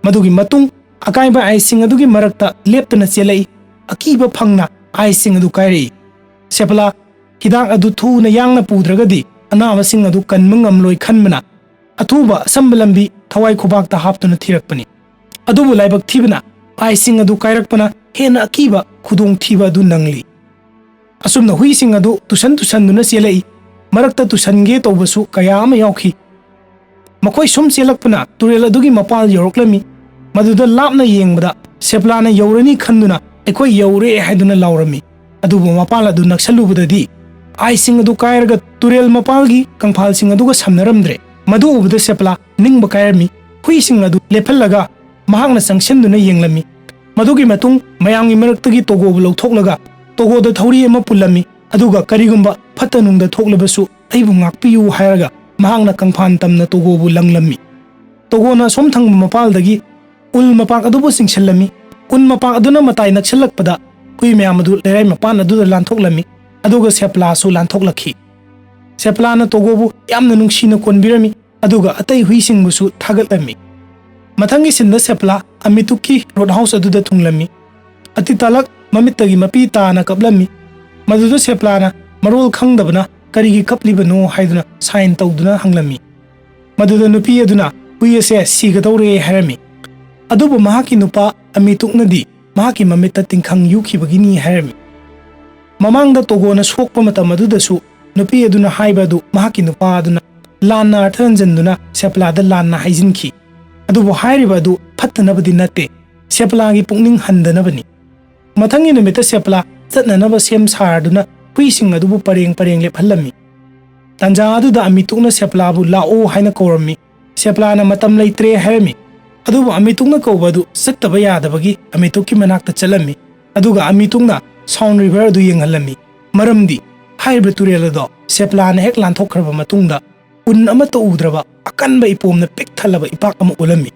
ꯃꯗꯨꯒꯤ ꯃꯇꯨꯡ ꯑꯀꯥꯏꯕ ꯑꯥꯏꯁꯁꯤꯡ ꯑꯗꯨꯒꯤ ꯃꯔꯛꯇ ꯂꯦꯞꯇꯨꯅ ꯆꯦꯜꯂꯛꯏ꯫ ꯑꯀꯤꯕ ꯐꯪꯅ ꯑꯥꯏꯁꯁꯤꯡ ꯑꯗꯨ ꯀꯥꯏꯔꯛꯏ꯫ ꯁꯦꯄꯂꯥ ꯍꯤꯗꯥꯛ ꯑꯗꯨ ꯊꯨꯅ ꯌꯥꯡꯅ ꯄꯨꯗ꯭ꯔꯒꯗꯤ ꯑꯅꯥꯕꯁꯤꯡ ꯑꯗꯨ ꯀꯟꯕ ꯉꯝꯂꯣꯏ ꯈꯟꯕꯅ ꯑꯊꯨꯕ ꯑꯁꯝꯕ ꯂꯝꯕꯤ ꯊꯋꯥꯏ ꯈꯨꯕꯥꯛꯇ ꯍꯥꯞꯇꯨꯅ ꯊꯤꯔꯛꯄꯅꯤ꯫ ꯑꯗꯨꯕꯨ ꯂꯥꯏꯕꯛ ꯊꯤꯕꯅ ꯑꯥꯏꯁꯁꯤꯡ ꯑꯗꯨ ꯀꯥꯏꯔꯛꯄꯅ ꯍꯦꯟꯅ ꯑꯀꯤꯕ ꯈꯨꯗꯣꯡꯊꯤꯕ ꯑꯗꯨ ꯅꯪꯂꯤ꯫ ꯑꯁꯨꯝꯅ ꯍꯨꯏꯁꯤꯡ ꯑꯗꯨ ꯇꯨꯁꯟꯗꯨꯅ ꯆꯦꯜꯂꯛꯏ꯫ ꯃꯔꯛꯇ ꯇꯨꯁꯟꯒꯦ ꯇꯧꯕꯁꯨ ꯀꯌꯥ ꯑꯃ ꯌꯥꯎꯈꯤ꯫ ꯃꯈꯣꯏ ꯁꯨꯝ ꯆꯦꯜꯂꯛꯄꯅ ꯇꯨꯔꯦꯜ ꯑꯗꯨꯒꯤ ꯃꯄꯥꯜ ꯌꯧꯔꯛꯂꯝꯃꯤ꯫ ꯃꯗꯨꯗ ꯂꯥꯞꯅ ꯌꯦꯡꯕꯗ ꯁꯦꯄꯂꯥꯅ ꯌꯧꯔꯅꯤ ꯈꯟꯗꯨꯅ ꯑꯩꯈꯣꯏ ꯌꯧꯔꯦ ꯍꯥꯏꯗꯨꯅ ꯂꯥꯎꯔꯝꯃꯤ꯫ ꯑꯗꯨꯕꯨ ꯃꯄꯥꯜ ꯑꯗꯨ ꯅꯛꯁꯜꯂꯨꯕꯗꯗꯤ ꯑꯥꯏꯁꯁꯤꯡ ꯑꯗꯨ ꯀꯥꯏꯔꯒ ꯇꯨꯔꯦꯜ ꯃꯄꯥꯜꯒꯤ ꯀꯪꯐꯥꯜꯁꯤꯡ ꯑꯗꯨꯒ ꯁꯝꯅꯔꯝꯗ꯭ꯔꯦ꯫ ꯃꯗꯨ ꯎꯕꯗ ꯁꯦꯄꯂꯥ ꯅꯤꯡꯕ ꯀꯥꯏꯔꯝꯃꯤ꯫ ꯍꯨꯏꯁꯤꯡ ꯑꯗꯨ ꯂꯦꯞꯍꯜꯂꯒ ꯃꯍꯥꯛꯅ ꯆꯪꯁꯤꯟꯗꯨꯅ ꯌꯦꯡꯂꯝꯃꯤ꯫ ꯃꯗꯨꯒꯤ ꯃꯇꯨꯡ ꯃꯌꯥꯝꯒꯤ ꯃꯔꯛꯇꯒꯤ ꯇꯣꯒꯣꯕꯨ ꯂꯧꯊꯣꯛꯂꯒ ꯇꯣꯒꯣꯗ ꯊꯧꯔꯤ ꯑꯃ ꯄꯨꯜꯂꯝꯃꯤ꯫ ꯑꯗꯨꯒ ꯀꯔꯤꯒꯨꯝꯕ ꯐꯠꯇ ꯅꯨꯡꯗ ꯊꯣꯛꯂꯕꯁꯨ ꯑꯩꯕꯨ ꯉꯥꯛꯄꯤꯌꯨ ꯍꯥꯏꯔꯒ ꯃꯍꯥꯛꯅ ꯀꯪꯐꯥꯟ ꯇꯝꯅ ꯇꯣꯒꯣꯕꯨ ꯂꯪꯂꯝꯃꯤ꯫ ꯇꯣꯒꯣꯅ ꯑꯁꯣꯝ ꯊꯪꯕ ꯃꯄꯥꯜꯗꯒꯤ ꯎꯜ ꯃꯄꯥꯛ ꯑꯗꯨꯕꯨ ꯆꯤꯡꯁꯤꯜꯂꯝꯃꯤ꯫ ꯎꯟ ꯃꯄꯥꯛ ꯑꯗꯨꯅ ꯃꯇꯥꯏ ꯅꯛꯁꯤꯜꯂꯛꯄꯗ ꯍꯨꯏ ꯃꯌꯥꯝ ꯑꯗꯨ ꯂꯩꯔꯥꯏ ꯃꯄꯥꯟ ꯑꯗꯨꯗ ꯂꯥꯟꯊꯣꯛꯂꯝꯃꯤ꯫ ꯑꯗꯨꯒ ꯁꯦꯄꯂꯥꯁꯨ ꯂꯥꯟꯊꯣꯛꯂꯛꯈꯤ꯫ ꯁꯦꯄꯂꯥꯅ ꯇꯣꯒꯣꯕꯨ ꯌꯥꯝꯅ ꯅꯨꯡꯁꯤꯅ ꯀꯣꯟꯕꯤꯔꯝꯃꯤ ꯑꯗꯨꯒ ꯑꯇꯩ ꯍꯨꯏꯁꯤꯡꯕꯨꯁꯨ ꯊꯥꯒꯠꯂꯝꯃꯤ꯫ ꯃꯊꯪꯒꯤ ꯁꯤꯟꯗ ꯁꯦꯄꯂꯥ ꯑꯃꯤꯇꯨꯛꯀꯤ ꯔꯣꯗ ꯍꯥꯎꯁ ꯑꯗꯨꯗ ꯊꯨꯡꯂꯝꯃꯤ꯫ ꯑꯇꯤꯇꯥꯂꯛ ꯃꯃꯤꯠꯇꯒꯤ ꯃꯄꯤ ꯇꯥꯅ ꯀꯞꯂꯝꯃꯤ꯫ ꯃꯗꯨꯗ ꯁꯦꯄꯂꯥꯅ ꯃꯔꯣꯜ ꯈꯪꯗꯕꯅ ꯀꯔꯤꯒꯤ ꯀꯞꯂꯤꯕꯅꯣ ꯍꯥꯏꯗꯨꯅ ꯁꯥꯏꯟ ꯇꯧꯗꯨꯅ ꯍꯪꯂꯝꯃꯤ꯫ ꯃꯗꯨꯗ ꯅꯨꯄꯤ ꯑꯗꯨꯅ ꯍꯨꯏ ꯑꯁꯦ ꯁꯤꯒꯗꯧꯔꯦ ꯍꯥꯏꯔꯝꯃꯤ꯫ ꯑꯗꯨꯕꯨ ꯃꯍꯥꯛꯀꯤ ꯅꯨꯄꯥ ꯑꯃꯤꯇꯨꯛꯅꯗꯤ ꯃꯍꯥꯛꯀꯤ ꯃꯃꯤꯠꯇ ꯇꯤꯡꯈꯪ ꯌꯨꯈꯤꯕꯒꯤꯅꯤ ꯍꯥꯏꯔꯝꯃꯤ꯫ ꯃꯃꯥꯡꯗ ꯇꯣꯒꯣꯅ ꯁꯣꯛꯄ ꯃꯇꯝ ꯑꯗꯨꯗꯁꯨ ꯅꯨꯄꯤ ꯑꯗꯨꯅ ꯍꯥꯏꯕ ꯑꯗꯨ ꯃꯍꯥꯛꯀꯤ ꯅꯨꯄꯥ ꯑꯗꯨꯅ ꯂꯥꯟꯅ ꯑꯔꯊ ꯍꯟꯖꯤꯟꯗꯨꯅ ꯁꯦꯄꯂꯥꯗ ꯂꯥꯟꯅ ꯍꯥꯏꯖꯤꯟꯈꯤ꯫ ꯑꯗꯨꯕꯨ ꯍꯥꯏꯔꯤꯕ ꯑꯗꯨ ꯐꯠꯇꯅꯕꯗꯤ ꯅꯠꯇꯦ, ꯁꯦꯄꯂꯥꯒꯤ ꯄꯨꯛꯅꯤꯡ ꯍꯟꯗꯅꯕꯅꯤ꯫ ꯃꯊꯪꯒꯤ ꯅꯨꯃꯤꯠꯇ ꯁꯦꯄꯂꯥ ꯆꯠꯅꯅꯕ ꯁꯦꯝ ꯁꯥꯔꯗꯨꯅ ꯍꯨꯏꯁꯤꯡ ꯑꯗꯨꯕꯨ ꯄꯔꯦꯡ ꯄꯔꯦꯡ ꯂꯦꯞꯍꯜꯂꯝꯃꯤ꯫ ꯇꯥꯟꯖꯥ ꯑꯗꯨꯗ ꯑꯃꯤꯇꯨꯛꯅ ꯁꯦꯄꯂꯥꯕꯨ ꯂꯥꯛꯑꯣ ꯍꯥꯏꯅ ꯀꯧꯔꯝꯃꯤ꯫ ꯁꯦꯄꯂꯥꯅ ꯃꯇꯝ ꯂꯩꯇ꯭ꯔꯦ ꯍꯥꯏꯔꯝꯃꯤ꯫ ꯑꯗꯨꯕꯨ ꯑꯃꯤꯇꯨꯛꯅ ꯀꯧꯕ ꯑꯗꯨ ꯆꯠꯇꯕ ꯌꯥꯗꯕꯒꯤ ꯑꯃꯤꯇꯨꯛꯀꯤ ꯃꯅꯥꯛꯇ ꯆꯠꯂꯝꯃꯤ꯫ ꯑꯗꯨꯒ ꯑꯃꯤꯇꯨꯛꯅ ꯁꯥꯎꯟ ꯔꯤꯚꯔ ꯑꯗꯨ ꯌꯦꯡꯍꯜꯂꯝꯃꯤ꯫ ꯃꯔꯝꯗꯤ ꯍꯥꯏꯔꯤꯕ ꯇꯨꯔꯦꯜ ꯑꯗꯣ ꯁꯦꯄꯂꯥꯅ ꯍꯦꯛ ꯂꯥꯟꯊꯣꯛꯈ꯭ꯔꯕ ꯃꯇꯨꯡꯗ ꯎꯟ ꯑꯃꯠꯇ ꯎꯗ꯭ꯔꯕ ꯑꯀꯟꯕ ꯏꯄꯣꯝꯅ ꯄꯤꯛ ꯊꯜꯂꯕ ꯏꯄꯥꯛ ꯑꯃ ꯎꯠꯂꯝꯃꯤ꯫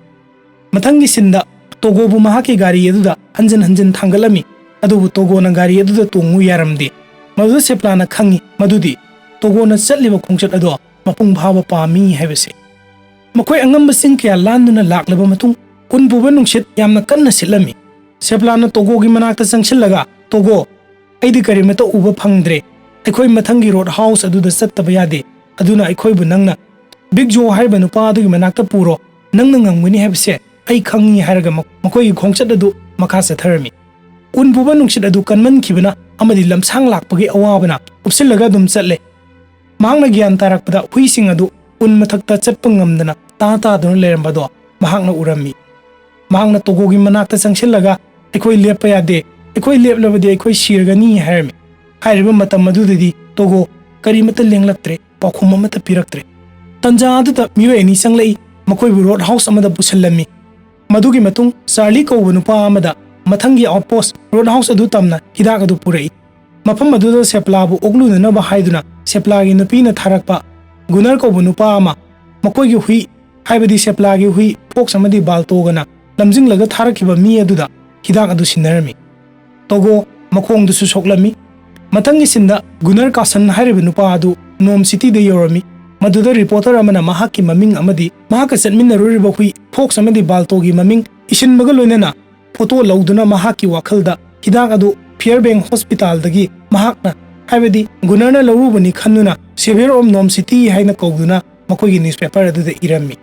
ꯃꯊꯪꯒꯤ ꯁꯤꯟꯗ ꯇꯣꯒꯣꯕꯨ ꯃꯍꯥꯛꯀꯤ ꯒꯥꯔꯤ ꯑꯗꯨꯗ ꯍꯟꯖꯤꯟ ꯍꯟꯖꯤꯟ ꯊꯥꯡꯒꯠꯂꯝꯃꯤ꯫ ꯑꯗꯨꯕꯨ ꯇꯣꯒꯣꯅ ꯒꯥꯔꯤ ꯑꯗꯨꯗ ꯇꯣꯡꯉꯨ ꯌꯥꯔꯝꯗꯦ꯫ ꯃꯗꯨꯗ ꯁꯦꯄꯂꯥꯅ ꯈꯪꯉꯤ ꯃꯗꯨꯗꯤ ꯇꯣꯒꯣꯅ ꯆꯠꯂꯤꯕ ꯈꯣꯡꯆꯠ ꯑꯗꯣ ꯃꯄꯨꯡ ꯐꯥꯕ ꯄꯥꯝꯃꯤ ꯍꯥꯏꯕꯁꯤ꯫ ꯃꯈꯣꯏ ꯑꯉꯝꯕ ꯆꯤꯡ ꯀꯌꯥ ꯂꯥꯟꯗꯨꯅ ꯂꯥꯛꯂꯕ ꯃꯇꯨꯡ ꯎꯟ ꯄꯨꯕ ꯅꯨꯡꯁꯤꯠ ꯌꯥꯝꯅ ꯀꯟꯅ ꯁꯤꯠꯂꯝꯃꯤ꯫ ꯁꯦꯄꯂꯥꯅ ꯇꯣꯒꯣꯒꯤ ꯃꯅꯥꯛꯇ ꯆꯪꯁꯤꯜꯂꯒ ꯇꯣꯒꯣ, ꯑꯩꯗꯤ ꯀꯔꯤꯃꯠꯇ ꯎꯕ ꯐꯪꯗ꯭ꯔꯦ꯫ ꯑꯩꯈꯣꯏ ꯃꯊꯪꯒꯤ ꯔꯣꯗ ꯍꯥꯎꯁ ꯑꯗꯨꯗ ꯆꯠꯇꯕ ꯌꯥꯗꯦ꯫ ꯑꯗꯨꯅ ꯑꯩꯈꯣꯏꯕꯨ ꯅꯪꯅ ꯕꯤగ్ ꯖꯣ ꯍꯥꯏꯔꯤꯕ ꯅꯨꯄꯥ ꯑꯗꯨꯒꯤ ꯃꯅꯥꯛꯇ ꯄꯨꯔꯣ꯫ ꯅꯪꯅ ꯉꯝꯒꯅꯤ ꯍꯥꯏꯕꯁꯦ ꯑꯩ ꯈꯪꯉꯤ ꯍꯥꯏꯔꯒ ꯃꯈꯣꯏꯒꯤ ꯈꯣꯡꯆꯠ ꯑꯗꯨ ꯃꯈꯥ ꯆꯠꯊꯔꯝꯃꯤ꯫ ꯎꯟ ꯄꯨꯕ ꯅꯨꯡꯁꯤꯠ ꯑꯗꯨ ꯀꯟꯃꯟꯈꯤꯕꯅ ꯑꯃꯗꯤ ꯂꯝꯁꯥꯡ ꯂꯥꯛꯄꯒꯤ ꯑꯋꯥꯕꯅ ꯎꯞꯁꯤꯜꯂꯒ ꯑꯗꯨꯝ ꯆꯠꯂꯦ꯫ ꯃꯍꯥꯛꯅ ꯒ꯭ꯌꯥꯟ ꯇꯥꯔꯛꯄꯗ ꯍꯨꯏꯁꯤꯡ ꯑꯗꯨ ꯎꯟ ꯃꯊꯛꯇ ꯆꯠꯄ ꯉꯝꯗꯅ ꯇꯥꯗꯨꯅ ꯂꯩꯔꯝꯕꯗꯣ ꯃꯍꯥꯛꯅ ꯎꯔꯝꯃꯤ꯫ ꯃꯍꯥꯛꯅ ꯇꯣꯒꯣꯒꯤ ꯃꯅꯥꯛꯇ ꯆꯪꯁꯤꯜꯂꯒ ꯑꯩꯈꯣꯏ ꯂꯦꯞꯄ ꯌꯥꯗꯦ, ꯑꯩꯈꯣꯏ ꯂꯦꯞꯂꯕꯗꯤ ꯑꯩꯈꯣꯏ ꯁꯤꯔꯒꯅꯤ ꯍꯥꯏꯔꯝꯃꯤ꯫ ꯍꯥꯏꯔꯤꯕ ꯃꯇꯝ ꯑꯗꯨꯗꯗꯤ ꯇꯣꯒꯣ ꯀꯔꯤꯃꯠꯇ ꯂꯦꯡꯂꯛꯇ꯭ꯔꯦ, ꯄꯥꯎꯈꯨꯝ ꯑꯃꯠꯇ ꯄꯤꯔꯛꯇ꯭ꯔꯦ꯫ ꯇꯟꯖꯥ ꯑꯗꯨꯗ ꯃꯤꯑꯣꯏ ꯑꯅꯤ ꯆꯪꯂꯛꯏ꯫ ꯃꯈꯣꯏꯕꯨ ꯔꯣꯗ ꯍꯥꯎꯁ ꯑꯃꯗ ꯄꯨꯁꯤꯜꯂꯝꯃꯤ꯫ ꯃꯗꯨꯒꯤ ꯃꯇꯨꯡ ꯆꯥꯔꯂꯤ ꯀꯧꯕ ꯅꯨꯄꯥ ꯑꯃꯗ ꯃꯊꯪꯒꯤ ꯑꯥꯎꯠꯄꯣꯁꯠ ꯔꯣꯗ ꯍꯥꯎꯁ ꯑꯗꯨ ꯇꯝꯅ ꯍꯤꯗꯥꯛ ꯑꯗꯨ ꯄꯨꯔꯛꯏ꯫ ꯃꯐꯝ ꯑꯗꯨꯗ ꯁꯦꯄꯂꯥꯕꯨ ꯑꯣꯛꯂꯨꯅꯅꯕ ꯍꯥꯏꯗꯨꯅ ꯁꯦꯄꯂꯥꯒꯤ ꯅꯨꯄꯤꯅ ꯊꯥꯔꯛꯄ ꯒꯨꯅꯔ ꯀꯧꯕ ꯅꯨꯄꯥ ꯑꯃ ꯃꯈꯣꯏꯒꯤ ꯍꯨꯏ ꯍꯥꯏꯕꯗꯤ ꯁꯦꯄꯂꯥꯒꯤ ꯍꯨꯏ ꯐꯣꯛꯁ ꯑꯃꯗꯤ ꯕꯥꯜꯇꯣꯒꯅ ꯂꯝꯖꯤꯡꯂꯒ ꯊꯥꯔꯛꯈꯤꯕ ꯃꯤ ꯑꯗꯨꯗ ꯍꯤꯗꯥꯛ ꯑꯗꯨ ꯁꯤꯟꯅꯔꯝꯃꯤ꯫ ꯇꯣꯒꯣ ꯃꯈꯣꯡꯗꯨꯁꯨ ꯁꯣꯛꯂꯝꯃꯤ꯫ ꯃꯊꯪꯒꯤ ꯁꯤꯟꯗ ꯒꯨꯅꯔ ꯀꯥꯁꯟ ꯍꯥꯏꯔꯤꯕ ꯅꯨꯄꯥ ꯑꯗꯨ ꯅꯣꯝ ꯁꯤꯇꯤꯗ ꯌꯧꯔꯝꯃꯤ꯫ ꯃꯗꯨꯗ ꯔꯤꯄꯣꯔꯇꯔ ꯑꯃꯅ ꯃꯍꯥꯛꯀꯤ ꯃꯃꯤꯡ ꯑꯃꯗꯤ ꯃꯍꯥꯛꯀ ꯆꯠꯃꯤꯟꯅꯔꯨꯔꯤꯕ ꯍꯨꯏ ꯐꯣꯛꯁ ꯑꯃꯗꯤ ꯕꯥꯜꯇꯣꯒꯤ ꯃꯃꯤꯡ ꯏꯁꯤꯟꯕꯒ ꯂꯣꯏꯅꯅ ꯐꯣꯇꯣ ꯂꯧꯗꯨꯅ ꯃꯍꯥꯛꯀꯤ ꯋꯥꯈꯜꯗ ꯍꯤꯗꯥꯛ ꯑꯗꯨ ꯐꯤꯌꯔꯕꯦꯡ ꯍꯣꯁꯄꯤꯇꯥꯜꯗꯒꯤ ꯃꯍꯥꯛꯅ ꯍꯥꯏꯕꯗꯤ ꯒꯨꯅꯔꯅ ꯂꯧꯔꯨꯕꯅꯤ ꯈꯟꯗꯨꯅ ꯁꯦꯚꯤꯌꯔ ꯑꯣꯐ ꯅꯣꯝ ꯁꯤꯇꯤ ꯍꯥꯏꯅ ꯀꯧꯗꯨꯅ ꯃꯈꯣꯏꯒꯤ ꯅ꯭ꯌꯨꯁꯄꯦꯄꯔ ꯑꯗꯨꯗ ꯏꯔꯝꯃꯤ꯫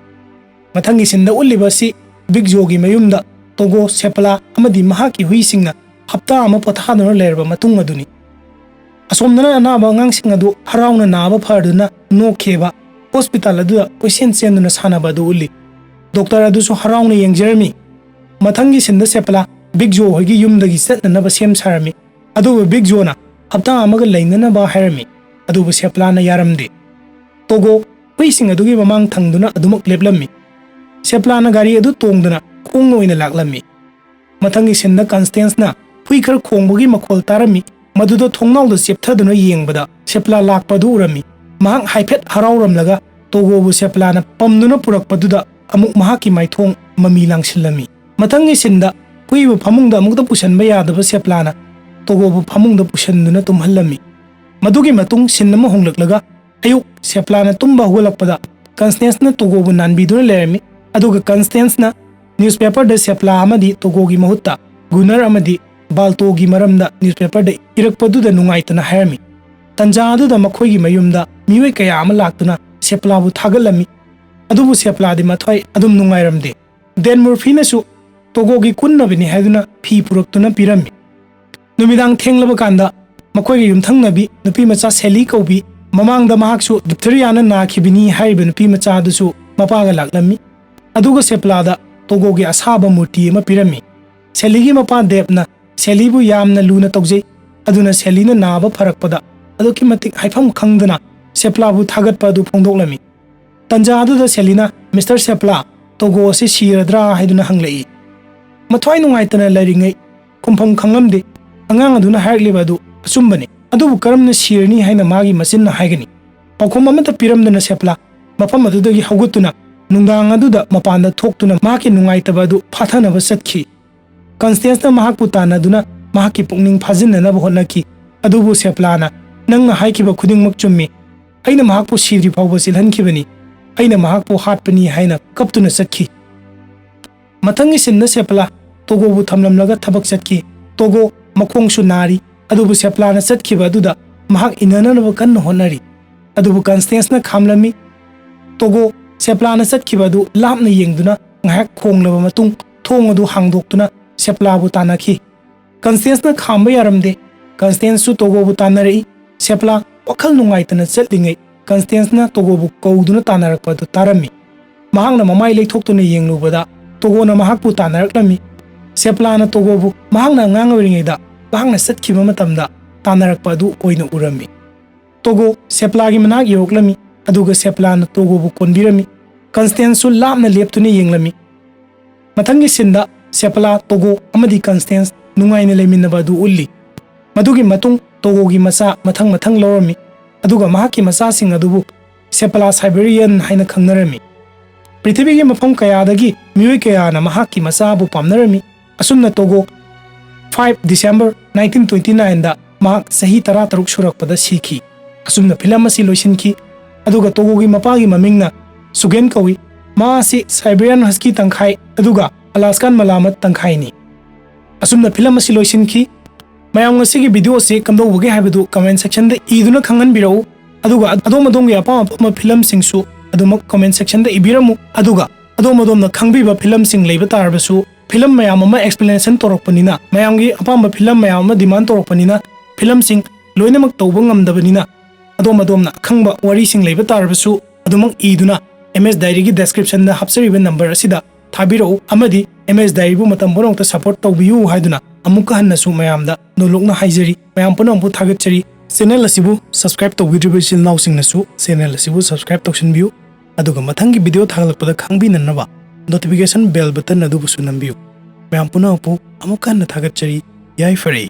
ꯃꯊꯪꯒꯤ ꯁꯤꯟꯗ ꯎꯠꯂꯤꯕ ꯑꯁꯤ ꯕꯤగ్ ꯖꯣꯒꯤ ꯃꯌꯨꯝꯗ ꯇꯣꯒꯣ, ꯁꯦꯄꯂꯥ ꯑꯃꯗꯤ ꯃꯍꯥꯛꯀꯤ ꯍꯨꯏꯁꯤꯡꯅ ꯍꯞꯇꯥ ꯑꯃ ꯄꯣꯊꯥꯗꯨꯅ ꯂꯩꯔꯕ ꯃꯇꯨꯡ ꯑꯗꯨꯅꯤ꯫ ꯑꯁꯣꯝꯗꯅ ꯑꯅꯥꯕ ꯑꯉꯥꯡꯁꯤꯡ ꯑꯗꯨ ꯍꯔꯥꯎꯅ ꯅꯥꯕ ꯐꯗꯨꯅ ꯅꯣꯛꯈꯤꯕ ꯍꯣꯁꯄꯤꯇꯥꯜ ꯑꯗꯨꯗ ꯀꯣꯏꯆꯦꯟ ꯆꯦꯟꯗꯨꯅ ꯁꯥꯟꯅꯕ ꯑꯗꯨ ꯎꯠꯂꯤ꯫ ꯗꯣꯛꯇꯔ ꯑꯗꯨꯁꯨ ꯍꯔꯥꯎꯅ ꯌꯦꯡꯖꯔꯝꯃꯤ꯫ ꯃꯊꯪꯒꯤ ꯁꯤꯟꯗ ꯁꯦꯄꯂꯥ ꯕꯤగ్ ꯖꯣ ꯍꯣꯏꯒꯤ ꯌꯨꯝꯗꯒꯤ ꯆꯠꯅꯅꯕ ꯁꯦꯝ ꯁꯥꯔꯝꯃꯤ꯫ ꯑꯗꯨꯕꯨ ꯕꯤగ్ ꯖꯣꯅ ꯍꯞꯇꯥ ꯑꯃꯒ ꯂꯩꯅꯅꯕ ꯍꯥꯏꯔꯝꯃꯤ꯫ ꯑꯗꯨꯕꯨ ꯁꯦꯄꯂꯥꯅ ꯌꯥꯔꯝꯗꯦ꯫ ꯇꯣꯒꯣ ꯍꯨꯏꯁꯤꯡ ꯑꯗꯨꯒꯤ ꯃꯃꯥꯡ ꯊꯪꯗꯨꯅ ꯑꯗꯨꯃꯛ ꯂꯦꯞꯂꯝꯃꯤ꯫ ꯁꯦꯄꯂꯥꯅ ꯒꯥꯔꯤ ꯑꯗꯨ ꯇꯣꯡꯗꯨꯅ ꯈꯣꯡꯅ ꯑꯣꯏꯅ ꯂꯥꯛꯂꯝꯃꯤ꯫ ꯃꯊꯪꯒꯤ ꯁꯤꯟꯗ ꯀꯟꯁꯇꯦꯟꯁꯅ hui khar khongbagi makhol tarami maduda thongnawda chepthaduna yengbada sepla lakpadu urami mahak haiphet harauramlaga togo bu sepla na pamduna purakpaduda amuk mahaki maithong mami langsilami matangi sinda hui bu phamungda amukta pusanba yadaba sepla na togo bu phamungda pusanduna tumhallami madugi matung sinnama honglaklaga ayuk sepla na tumba hugolakpada Constance na togo bu nanbiduna lerami aduga Constance na newspaper da sepla amadi togo gi mahutta Gunnar amadi baltogi maramda newspaper da irakpaduda nungaitana hairami tanja aduda makhoigi mayumda miwai kaya ama laktuna sepla bu thagalami adubu sepla di mathoi adum nungairamde Den Murphy na su togo gi kunnabini haiduna phi puraktuna pirami numidang thenglaba kanda makhoigi yumthangnabi nupi macha Sally kaubi mamangda mahaksu diphtheria na nakhibini haiba nupi macha adusu mapaga laklami aduga sepla da togo gi asaba murti ama pirami Sally gi mapa Debna Sally bu yamna luna tawjei aduna Sally na naba pharakpada aduki matik haifam khangdana sepla bu thagatpa du phongdoklami tanja aduda Sally na Mr. Sepla togo se siradra haiduna hanglei mathwai nungaitana lairingai kumpham khangamde angang aduna haikliba du achumbani adubu karamna sirni haina magi machinna haigani paukhom amata piramdana Sepla mafam adudagi hawgutuna nungdang aduda mapanda thoktuna maki nungaitaba du phathanaba satkhi Constance na mahakpu tanaduna mahaki pukning phajinanaba hotnaki adubu Sepla na nangna haikiba khudingmak chummi aina mahakpu siri phawba silhankhibani aina mahakpu hatpani haina kaptuna sakhi mathangi sinna Sepla togo bu thamlamlaga thabak sakhi togo makhongsu nari adubu Sepla na satkhiba aduda mahak inananaba kanna honari adubu Constance na khamlami togo Sepla na satkhiba du lapna yengduna ngahak khonglaba matung thong adu hangdoktuna Sepla bu tanakhi Constance na khamba yaramde Constance su togo bu tanari Sepla wakhal nungaitana chatlingai Constance na togo bu kauduna tanarakpa du tarami mahakna mamai leithoktuna yenglubada togo na mahakpu tanaraklami Sepla na togo bu mahakna ngangawringaida mahakna satkhiba matamda tanarakpa du oina urami togo Sepla gi manak yoklami aduga Sepla na togo bu konbirami Constance su lapna leptuna yenglami mathangi sinda Sepla togo amadi Constance nungaina leiminaba du ulli madugi matung togo gi masa mathang lorami aduga mahaki masa sing adubu Sepla Siberian haina khangnarami Prithvi gi mafam kayadagi mioi kayana mahaki masa bu pamnarami asumna togo 5 December 1929 da mahak sahi 13 surakpada sikhi asumna film asi loisinki aduga togo gi mapagi mamingna Sugen kawi maasi Siberian husky tangkhai aduga Alaskan malamat tangkhai ni asumna film asi loisinki mayam ngasi gi video se kamdo wage habadu comment section da iduna khangan birau aduga adom gi apa film singsu aduma comment section da ibiramu aduga adom na khangbiba film sing leiba tarbasu film mayam ama explanation torokpanina mayam gi apa film mayam ama demand torokpanina film sing loinamak tawba ngamdabanina adom na khangba wari sing leiba tarbasu adumak iduna MS Diary gi description da hapsariba number asida thabirau amadi MS Diary bu matam bonokta support tawbiyu haiduna amuka hannasu mayamda nolokna haijari mayam punampu thagatchari channel asibu subscribe tawbidriba chilnaw singnasu channel asibu subscribe tawsinbiu aduga mathangi video thagalakpada khangbinanaba notification bell button adubu sunambiu mayam punampu amuka hanna thagatchari yai fare